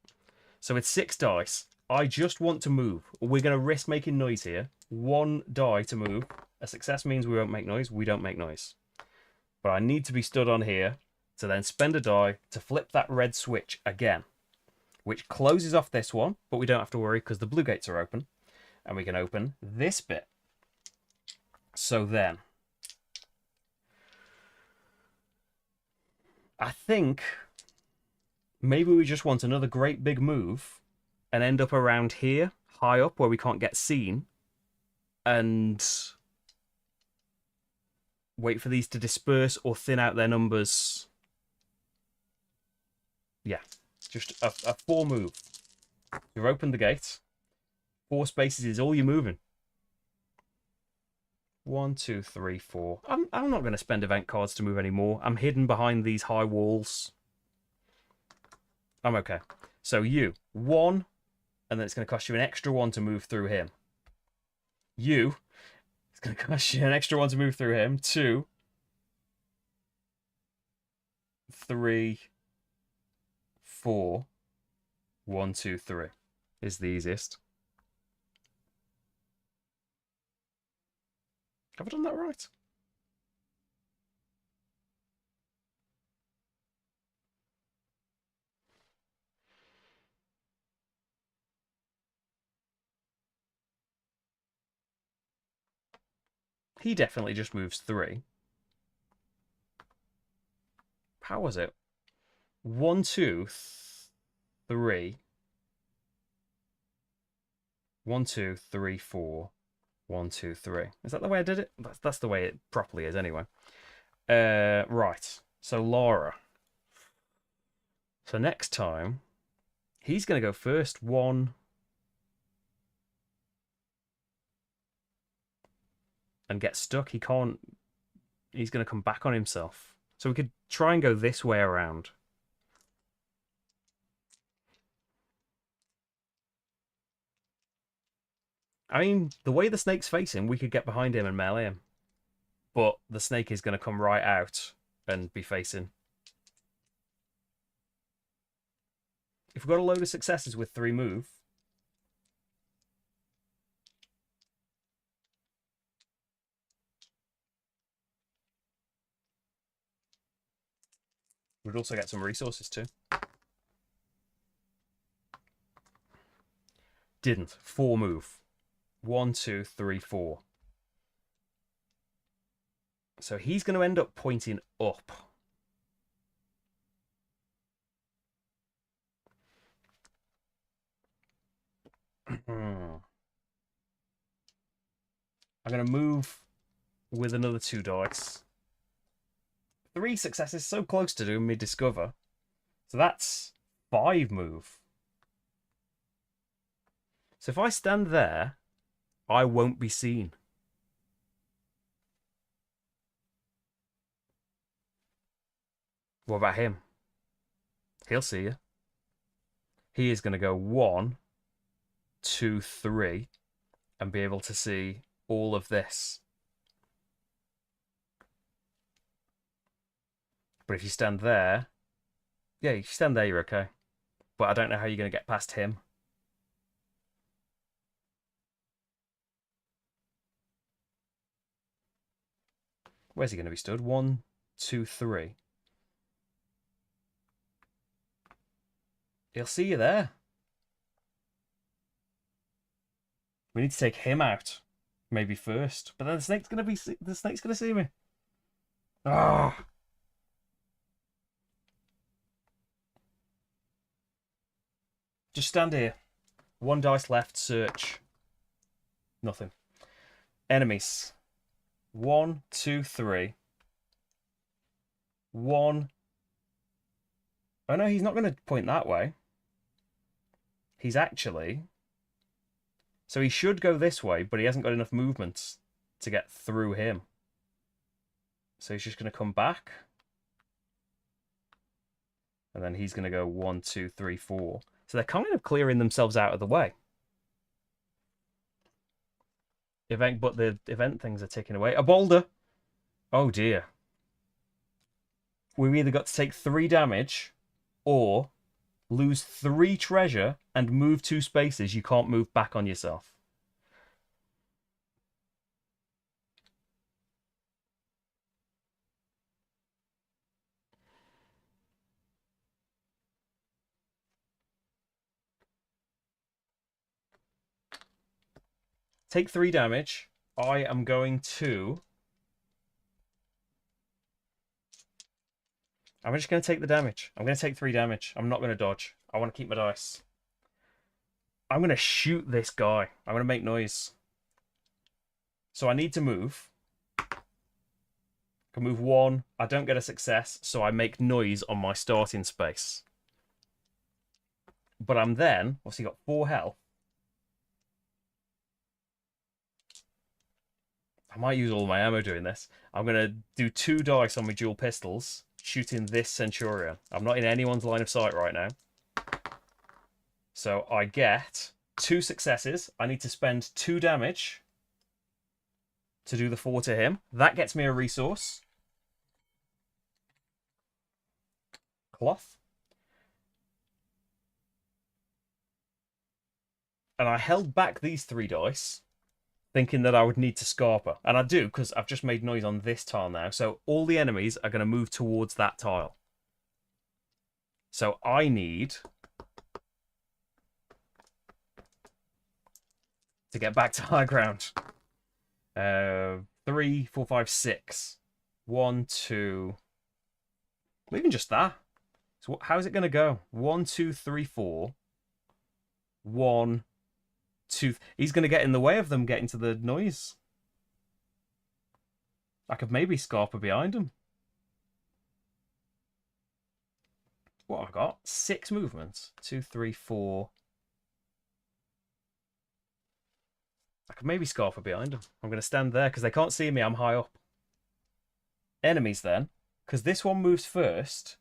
So it's 6 dice. I just want to move. We're going to risk making noise here. 1 die to move. A success means we won't make noise. We don't make noise. But I need to be stood on here to then spend a die to flip that red switch again, which closes off this one, but we don't have to worry because the blue gates are open. And we can open this bit. So then, I think maybe we just want another great big move and end up around here, high up, where we can't get seen, and wait for these to disperse or thin out their numbers. Yeah, just a 4 move. You've opened the gate. 4 spaces is all you're moving. 1, 2, 3, 4. I'm not going to spend event cards to move anymore. I'm hidden behind these high walls. I'm okay. So you, 1, and then it's going to cost you an extra 1 to move through him. You, it's going to cost you an extra 1 to move through him. 2, 3, 4. 1, 2, 3 is the easiest. Have I done that right? He definitely just moves 3. How was it? 1, 2, 3. 1, 2, 3, 4. 1, 2, 3. Is that the way I did it? That's the way it properly is anyway. Right. So Lara. So next time, he's going to go first. 1. And get stuck. He can't. He's going to come back on himself. So we could try and go this way around. I mean, the way the snake's facing, we could get behind him and melee him. But the snake is going to come right out and be facing. If we've got a load of successes with 3 move, we'd also get some resources too. Didn't. 4 move. 1, 2, 3, 4. So he's going to end up pointing up. I'm going to move with another 2 dice. 3 successes, so close to doing me discover. So that's 5 move. So if I stand there, I won't be seen. What about him? He'll see you. He is going to go 1, 2, 3 and be able to see all of this. But if you stand there, yeah, if you stand there, you're okay. But I don't know how you're going to get past him. Where's he going to be stood? 1, 2, 3. He'll see you there. I We need to take him out, maybe first. But then the snake's gonna see me. Ah, just stand here. One dice left. Search. Nothing. Enemies. 1, 2, 3. 1. Oh no, he's not going to point that way. He's actually... So he should go this way, but he hasn't got enough movement to get through him. So he's just going to come back. And then he's going to go 1, 2, 3, 4. So they're kind of clearing themselves out of the way. But the event things are taken away. A boulder! Oh dear. We've either got to take 3 damage or lose 3 treasure and move 2 spaces. You can't move back on yourself. Take 3 damage. I am going to... I'm just going to take the damage. I'm going to take 3 damage. I'm not going to dodge. I want to keep my dice. I'm going to shoot this guy. I'm going to make noise. So I need to move. I can move 1. I don't get a success, so I make noise on my starting space. But I'm then... What's he got? 4 health. I might use all my ammo doing this. I'm going to do 2 dice on my dual pistols, shooting this Centurion. I'm not in anyone's line of sight right now. So I get 2 successes. I need to spend 2 damage to do the 4 to him. That gets me a resource. Cloth. And I held back these 3 dice, thinking that I would need to Scarper. And I do, because I've just made noise on this tile now. So all the enemies are going to move towards that tile. So I need to get back to high ground. 3, 4, 5, 6. 1, 2. Well, even just that. So how's it going to go? 1, 2, 3, 4. 1, 2. He's going to get in the way of them getting to the noise. I could maybe Scarper behind him. What have I got? 6 movements. 2, 3, 4. I could maybe Scarper behind him. I'm going to stand there because they can't see me. I'm high up. Enemies then. Because this one moves first.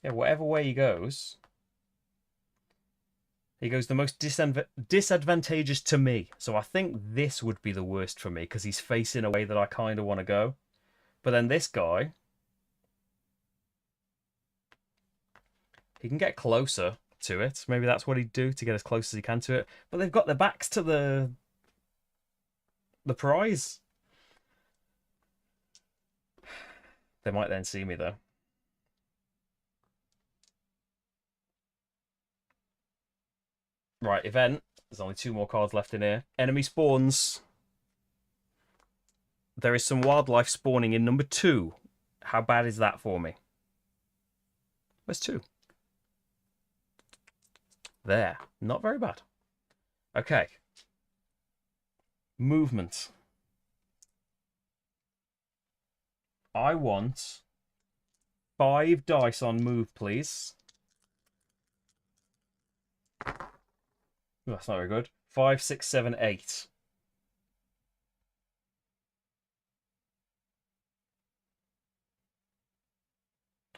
Yeah, whatever way he goes the most disadvantageous to me. So I think this would be the worst for me because he's facing a way that I kind of want to go. But then this guy, he can get closer to it. Maybe that's what he'd do to get as close as he can to it. But they've got their backs to the prize. They might then see me though. Right, event. There's only 2 more cards left in here. Enemy spawns. There is some wildlife spawning in number 2. How bad is that for me? Where's 2? There. Not very bad. Okay. Movement. I want 5 dice on move, please. That's not very good. 5, 6, 7, 8.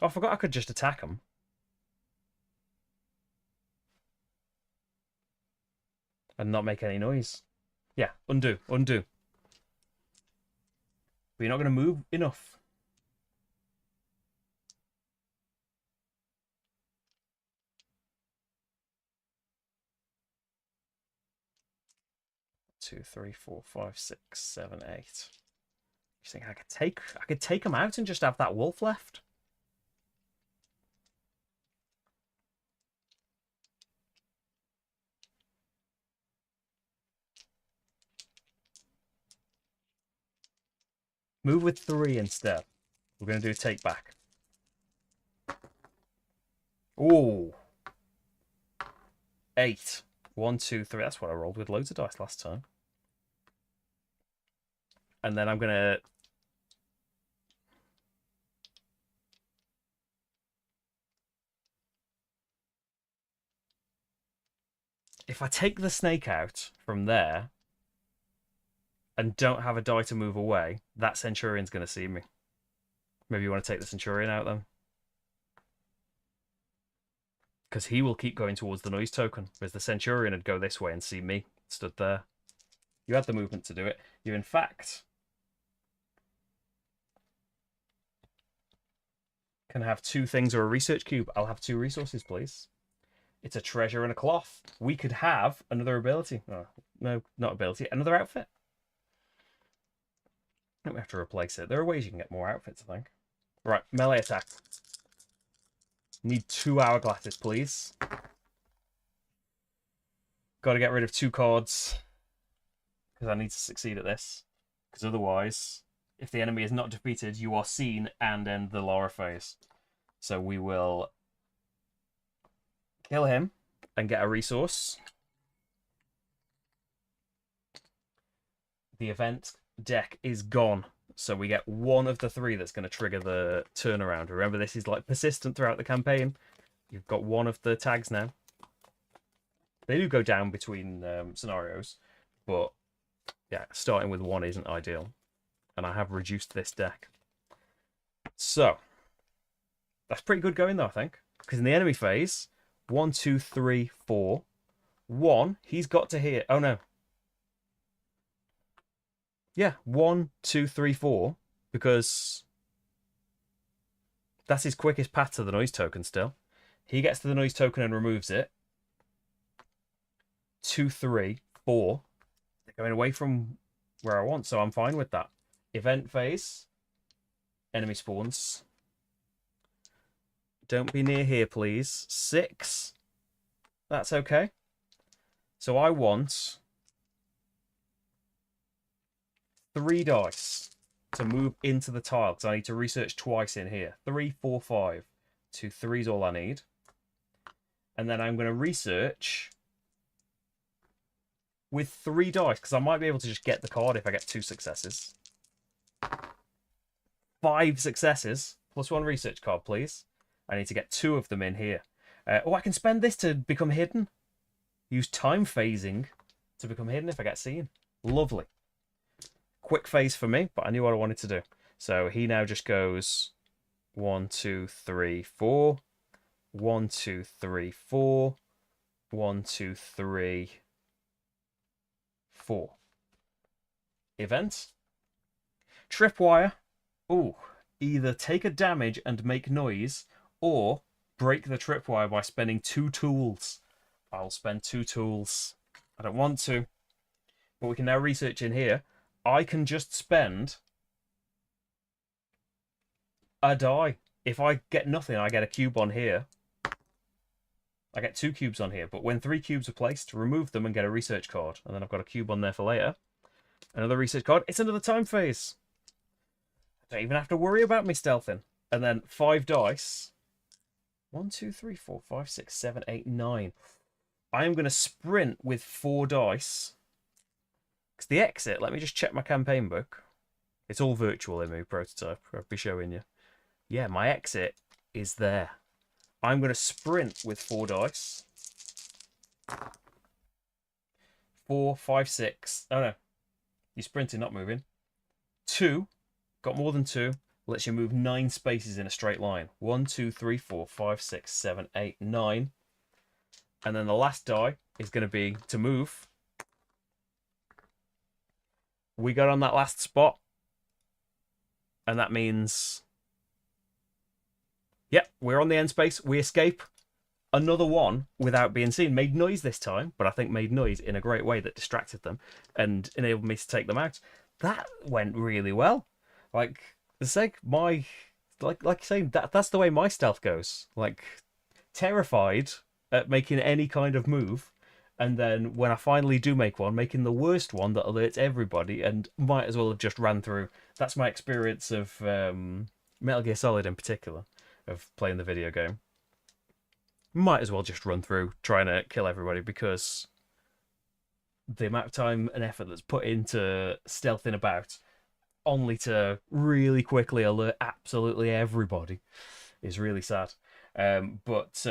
Oh, I forgot I could just attack them. And not make any noise. Yeah, undo, undo. But you're not going to move enough. Two, 3, 4, 5, 6, 7, 8. You think I could take them out and just have that wolf left? Move with 3 instead. We're going to do a take back. Ooh. 8. 1, 2, 3. That's what I rolled with loads of dice last time. And then I'm going to... If I take the snake out from there and don't have a die to move away, that Centurion's going to see me. Maybe you want to take the Centurion out then? Because he will keep going towards the noise token, whereas the Centurion would go this way and see me stood there. You had the movement to do it. You, in fact, can have 2 things or a research cube. I'll have 2 resources, please. It's a treasure and a cloth. We could have another ability. Oh, no, not ability. Another outfit. Don't we have to replace it? There are ways you can get more outfits, I think. Right, melee attack. Need 2 hourglasses, please. Got to get rid of 2 cards. Because I need to succeed at this. Because otherwise, if the enemy is not defeated, you are seen and end the Lara phase. So we will kill him and get a resource. The event deck is gone. So we get 1 of the 3 that's going to trigger the turnaround. Remember, this is like persistent throughout the campaign. You've got 1 of the tags now. They do go down between scenarios, but yeah, starting with 1 isn't ideal. And I have reduced this deck. So, that's pretty good going though, I think. Because in the enemy phase, 1, 2, 3, 4. 1, he's got to hit. Oh no. Yeah, 1, 2, 3, 4. Because that's his quickest path to the noise token still. He gets to the noise token and removes it. 2, 3, 4. They're going away from where I want, so I'm fine with that. Event phase. Enemy spawns. Don't be near here, please. 6. That's okay. So I want 3 dice to move into the tile, because I need to research twice in here. 3, 4, 5. 2, 3 is all I need. And then I'm going to research with 3 dice, because I might be able to just get the card if I get 2 successes. 5 successes, plus 1 research card, please. I need to get 2 of them in here. I can spend this to become hidden. Use time phasing to become hidden if I get seen. Lovely. Quick phase for me, but I knew what I wanted to do. So he now just goes 1, 2, 3, 4. 1, 2, 3, 4. 1, 2, 3, 4. Event. Tripwire. Ooh. Either take a damage and make noise, or break the tripwire by spending 2 tools. I'll spend 2 tools. I don't want to. But we can now research in here. I can just spend a die. If I get nothing, I get a cube on here. I get 2 cubes on here. But when 3 cubes are placed, remove them and get a research card. And then I've got a cube on there for later. Another research card. It's another time phase. I don't even have to worry about me stealthing. And then 5 dice. 1, 2, 3, 4, 5, 6, 7, 8, 9. I am going to sprint with 4 dice. Because the exit, let me just check my campaign book. It's all virtual in my prototype. I'll be showing you. Yeah, my exit is there. I'm going to sprint with 4 dice. 4, 5, 6. Oh no. You're sprinting, not moving. 2. Got more than 2. Lets you move 9 spaces in a straight line. 1, 2, 3, 4, 5, 6, 7, 8, 9. And then the last die is going to be to move. We got on that last spot. And that means... Yep, we're on the end space. We escape. Another one without being seen. Made noise this time, but I think made noise in a great way that distracted them and enabled me to take them out. That went really well. Like you say, that's the way my stealth goes. Like, terrified at making any kind of move, And then when I finally do make one, making the worst one that alerts everybody and might as well have just ran through. That's my experience of Metal Gear Solid in particular, of playing the video game. Might as well just run through trying to kill everybody because the amount of time and effort that's put into stealthing about only to really quickly alert absolutely everybody is really sad. But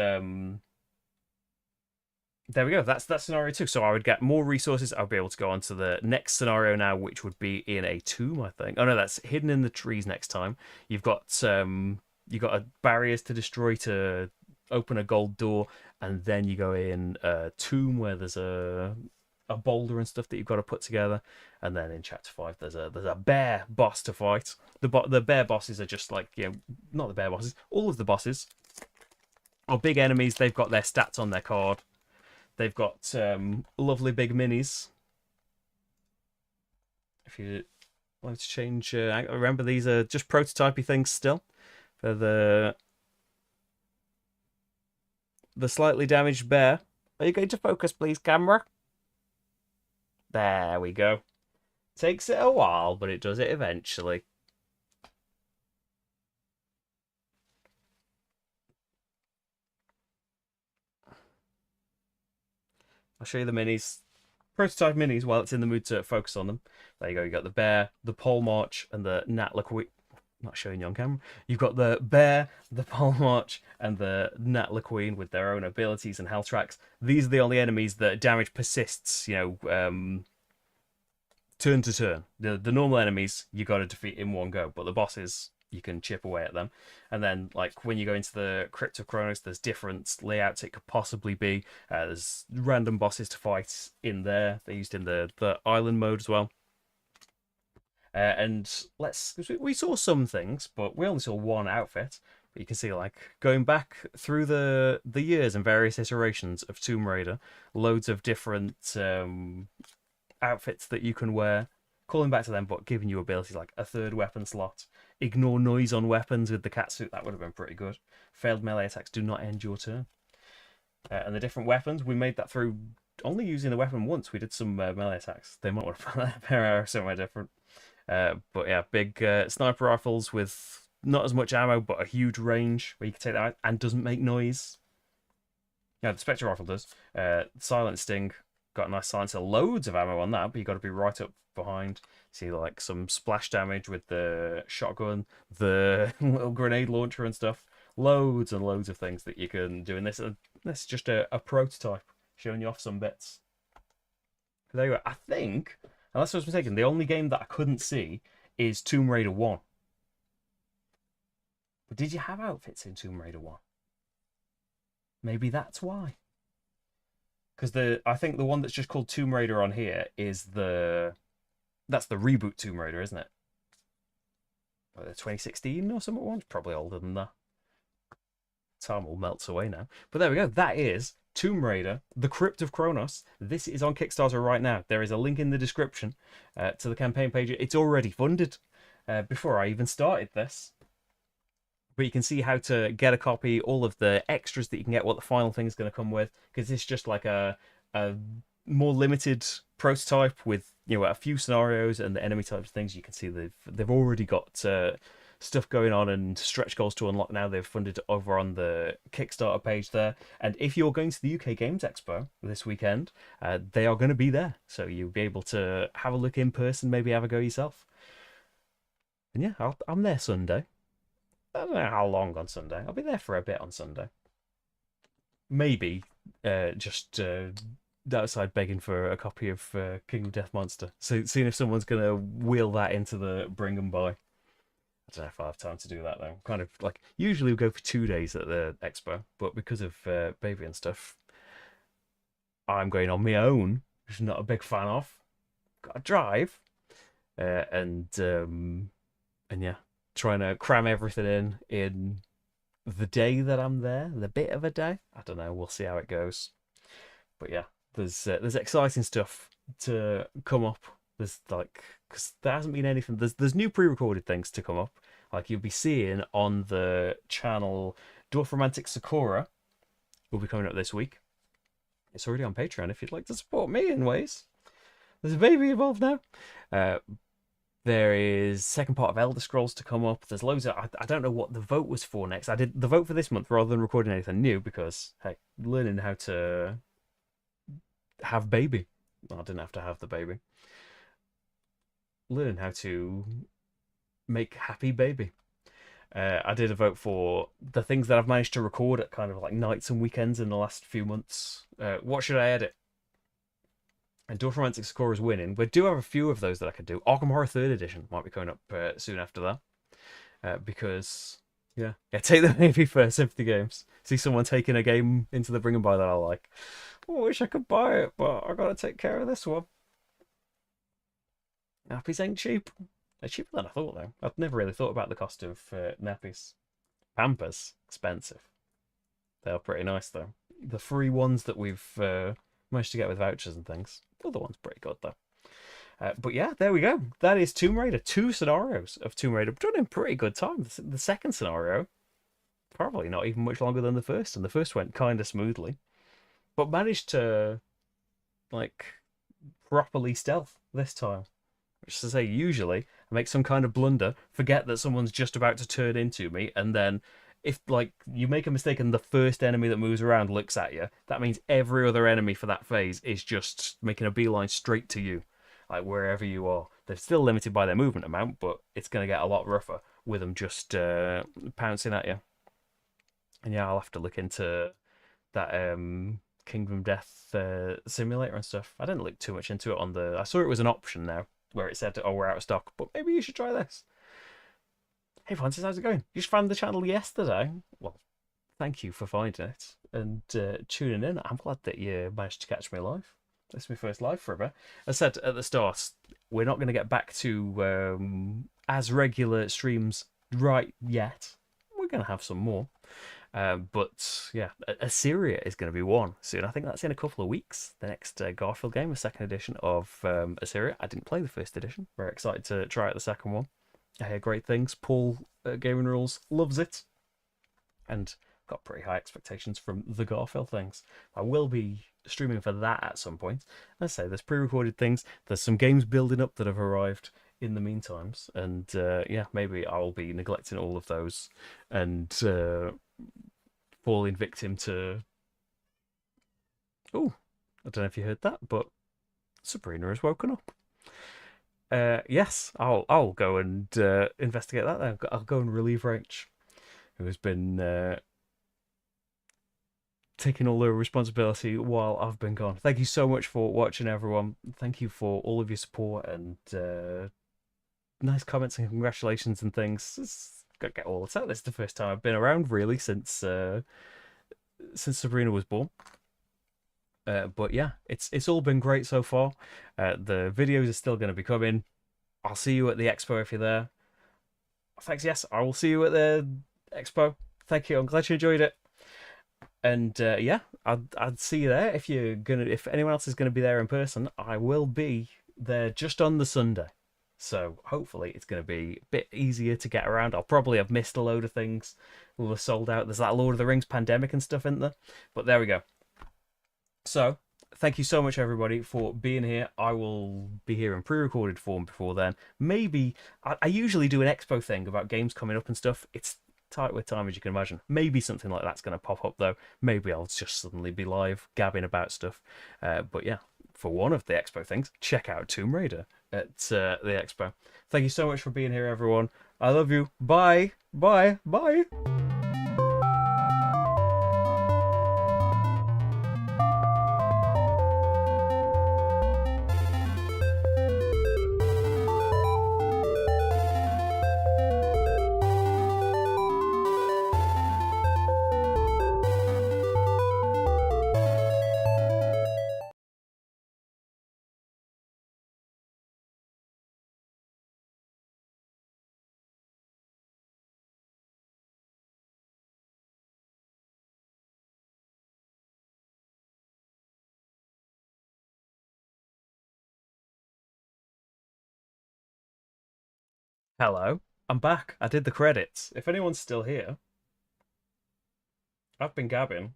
there we go. That's scenario 2. So I would get more resources. I'll be able to go on to the next scenario now, which would be in a tomb, I think. Oh no, that's hidden in the trees next time. You've got barriers to destroy to open a gold door, and then you go in a tomb where there's a boulder and stuff that you've got to put together. And then in chapter 5 there's a bear boss to fight. The bear bosses are just like, not the bear bosses, all of the bosses are big enemies. They've got their stats on their card. They've got lovely big minis. If you want to change, remember these are just prototypey things still. For the slightly damaged bear. Are you going to focus, please, camera? There we go. Takes it a while, but it does it eventually. I'll show you the minis. Prototype minis while it's in the mood to focus on them. There you go. You got the bear, the pole march, and the Nat Liquid. Not showing you on camera. You've got the bear, the pole march, and the Nat Queen with their own abilities and health tracks. These are the only enemies that damage persists, turn to turn. The normal enemies you got to defeat in one go, but the bosses you can chip away at them. And then like when you go into the Crypt of Chronos, there's different layouts it could possibly be. There's random bosses to fight in there. They're used in the island mode as well. And we saw some things, but we only saw one outfit. But you can see, like, going back through the years and various iterations of Tomb Raider, loads of different outfits that you can wear, calling back to them, but giving you abilities like a third weapon slot, ignore noise on weapons with the catsuit. That would have been pretty good. Failed melee attacks do not end your turn. And the different weapons, we made that through only using the weapon once. We did some melee attacks. They might want to put their arrow somewhere different. But yeah, big sniper rifles with not as much ammo, but a huge range where you can take that out and doesn't make noise. Yeah, the Spectre rifle does. Silent Sting, got a nice silencer. Loads of ammo on that, but you got to be right up behind. See, like some splash damage with the shotgun, the little grenade launcher and stuff. Loads and loads of things that you can do in this. This is just a prototype showing you off some bits. There you go. I think, unless I was mistaken, the only game that I couldn't see is Tomb Raider 1. But did you have outfits in Tomb Raider 1? Maybe that's why. Because I think the one that's just called Tomb Raider on here is that's the reboot Tomb Raider, isn't it? Like the 2016 or something one? Probably older than that. Time all melts away now. But there we go. That is Tomb Raider, The Crypt of Chronos. This is on Kickstarter right now. There is a link in the description to the campaign page. It's already funded before I even started this. But you can see how to get a copy, all of the extras that you can get, what the final thing is going to come with, because it's just like a more limited prototype with a few scenarios and the enemy types of things. You can see they've already got stuff going on and stretch goals to unlock now. They've funded it over on the Kickstarter page there. And if you're going to the UK Games Expo this weekend, they are going to be there. So you'll be able to have a look in person, maybe have a go yourself. And yeah, I'm there Sunday. I don't know how long on Sunday. I'll be there for a bit on Sunday. Maybe just outside begging for a copy of King of Death Monster. So seeing if someone's going to wheel that into the bring and buy. I don't know if I have time to do that though. Kind of like, usually we go for 2 days at the expo, but because of baby and stuff, I'm going on my own, which I'm not a big fan of. Got to drive. And yeah, trying to cram everything in the day that I'm there, the bit of a day. I don't know. We'll see how it goes. But yeah, there's exciting stuff to come up. There's like, because there hasn't been anything. There's new pre-recorded things to come up. Like you'll be seeing on the channel, Dwarf Romantic Sakura will be coming up this week. It's already on Patreon if you'd like to support me in ways. There's a baby involved now. Uh, there is second part of Elder Scrolls to come up. There's loads of. I don't know what the vote was for next. I did the vote for this month rather than recording anything new because hey, learning how to have baby. Well, I didn't have to have the baby. Learn how to make happy baby. I did a vote for the things that I've managed to record at kind of like nights and weekends in the last few months. What should I edit? And Dwarf Romantic Score is winning. We do have a few of those that I could do. Arkham Horror 3rd Edition might be coming up soon after that. Because, yeah, take the baby first, Sympathy Games. See someone taking a game into the bring and buy that I like. Oh, I wish I could buy it, but I gotta take care of this one. Nappies ain't cheap. They're cheaper than I thought, though. I've never really thought about the cost of nappies. Pampers, expensive. They are pretty nice, though. The free ones that we've managed to get with vouchers and things. The other one's pretty good, though. But yeah, there we go. That is Tomb Raider. 2 scenarios of Tomb Raider. Done in pretty good time. The second scenario, probably not even much longer than the first, and the first went kind of smoothly. But managed to, like, properly stealth this time. Which is to say, usually I make some kind of blunder, forget that someone's just about to turn into me, and then if like you make a mistake and the first enemy that moves around looks at you, that means every other enemy for that phase is just making a beeline straight to you, like wherever you are. They're still limited by their movement amount, but it's going to get a lot rougher with them just pouncing at you. And yeah, I'll have to look into that Kingdom Death simulator and stuff. I didn't look too much into it on the. I saw it was an option now where it said, "Oh, we're out of stock," but maybe you should try this. Hey Francis, how's it going? You just found the channel yesterday. Well, thank you for finding it and tuning in. I'm glad that you managed to catch me live. This is my first live for a bit. As I said at the start, we're not going to get back to as regular streams right yet. We're going to have some more. But yeah, Assyria is going to be one soon. I think that's in a couple of weeks. The next Garfield game, the second edition of Assyria. I didn't play the first edition. Very excited to try out the second one. I hear great things. Paul, Gaming Rules, loves it. And got pretty high expectations from the Garfield things. I will be streaming for that at some point. Let's say there's pre-recorded things. There's some games building up that have arrived in the meantimes. And yeah, maybe I'll be neglecting all of those and falling victim to. Oh, I don't know if you heard that, but Sabrina has woken up. Yes, I'll go and investigate that. Then I'll go and relieve Rach, who has been taking all the responsibility while I've been gone. Thank you so much for watching, everyone. Thank you for all of your support and nice comments and congratulations and things. It's got to get all this out. This is the first time I've been around really since Sabrina was born. But yeah, it's all been great so far. The videos are still going to be coming. I'll see you at the expo if you're there. Thanks, yes, I will see you at the expo. Thank you. I'm glad you enjoyed it. And yeah, I'd see you there if you're gonna. If anyone else is going to be there in person, I will be there just on the Sunday. So hopefully it's going to be a bit easier to get around. I'll probably have missed a load of things. We'll have sold out. There's that Lord of the Rings pandemic and stuff in there. But there we go. So, thank you so much, everybody, for being here. I will be here in pre-recorded form before then. Maybe, I usually do an expo thing about games coming up and stuff. It's tight with time, as you can imagine. Maybe something like that's going to pop up, though. Maybe I'll just suddenly be live, gabbing about stuff. But yeah, for one of the expo things, check out Tomb Raider at the expo. Thank you so much for being here, everyone. I love you. Bye. Bye. Bye. Hello. I'm back. I did the credits. If anyone's still here, I've been gabbing.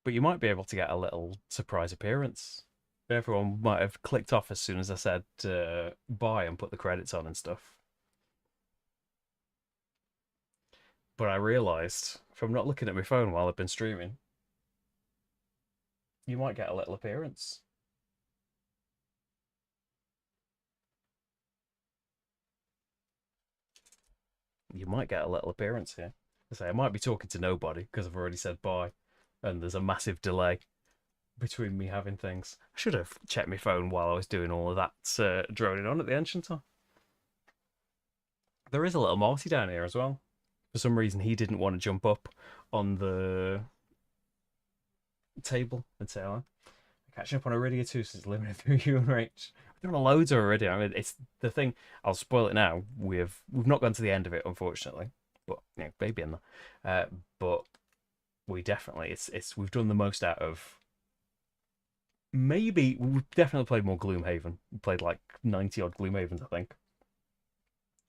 But you might be able to get a little surprise appearance. Everyone might have clicked off as soon as I said bye and put the credits on and stuff. But I realised from not looking at my phone while I've been streaming, you might get a little appearance. You might get a little appearance here. I say I might be talking to nobody because I've already said bye, and there's a massive delay between me having things. I should have checked my phone while I was doing all of that droning on at the end, shouldn't I? There is a little Morty down here as well. For some reason, he didn't want to jump up on the table and say hello. Catching up on Iridia too since living through you and Rach. We've done loads already. I mean, it's the thing. I'll spoil it now. We've not gone to the end of it, unfortunately. But yeah, maybe in there. But we definitely we've done the most out of. Maybe we've definitely played more Gloomhaven. We played like 90 odd Gloomhavens, I think.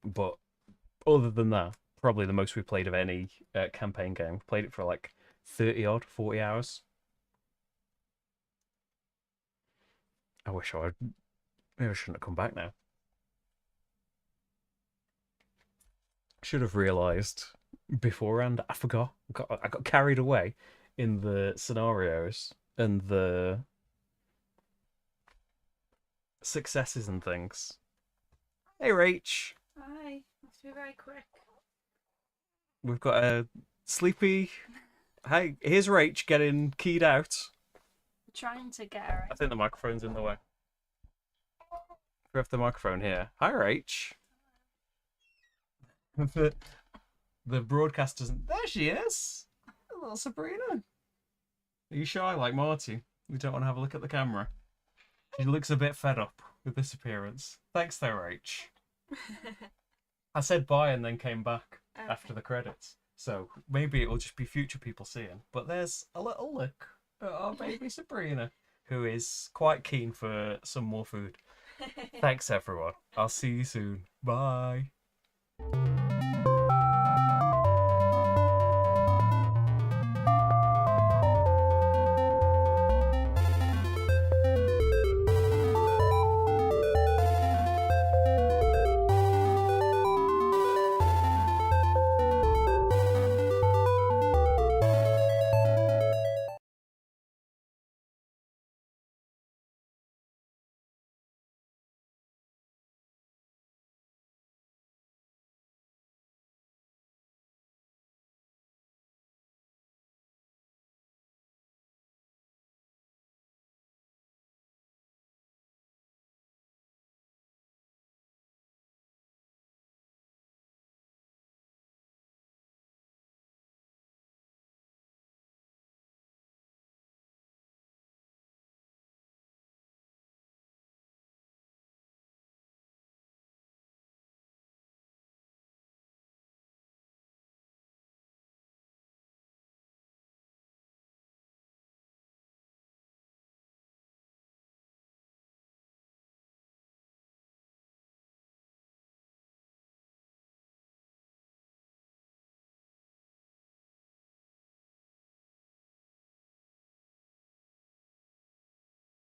But other than that, probably the most we played of any campaign game. We played it for like 30 odd, 40 hours. I wish I would. Maybe I shouldn't have come back now. Should have realised beforehand. I forgot. I got carried away in the scenarios and the successes and things. Hey, Rach. Hi. Must be very quick. We've got a sleepy. Hey, here's Rach getting keyed out. I'm trying to get her. I think the microphone's in the way. We have the microphone here. Hi, Rach. The broadcast doesn't. There she is. Little Sabrina. Are you shy like Marty? We don't want to have a look at the camera. She looks a bit fed up with this appearance. Thanks, though, Rach. I said bye and then came back after the credits. So maybe it'll just be future people seeing. But there's a little look at our baby Sabrina, who is quite keen for some more food. Thanks, everyone. I'll see you soon. Bye.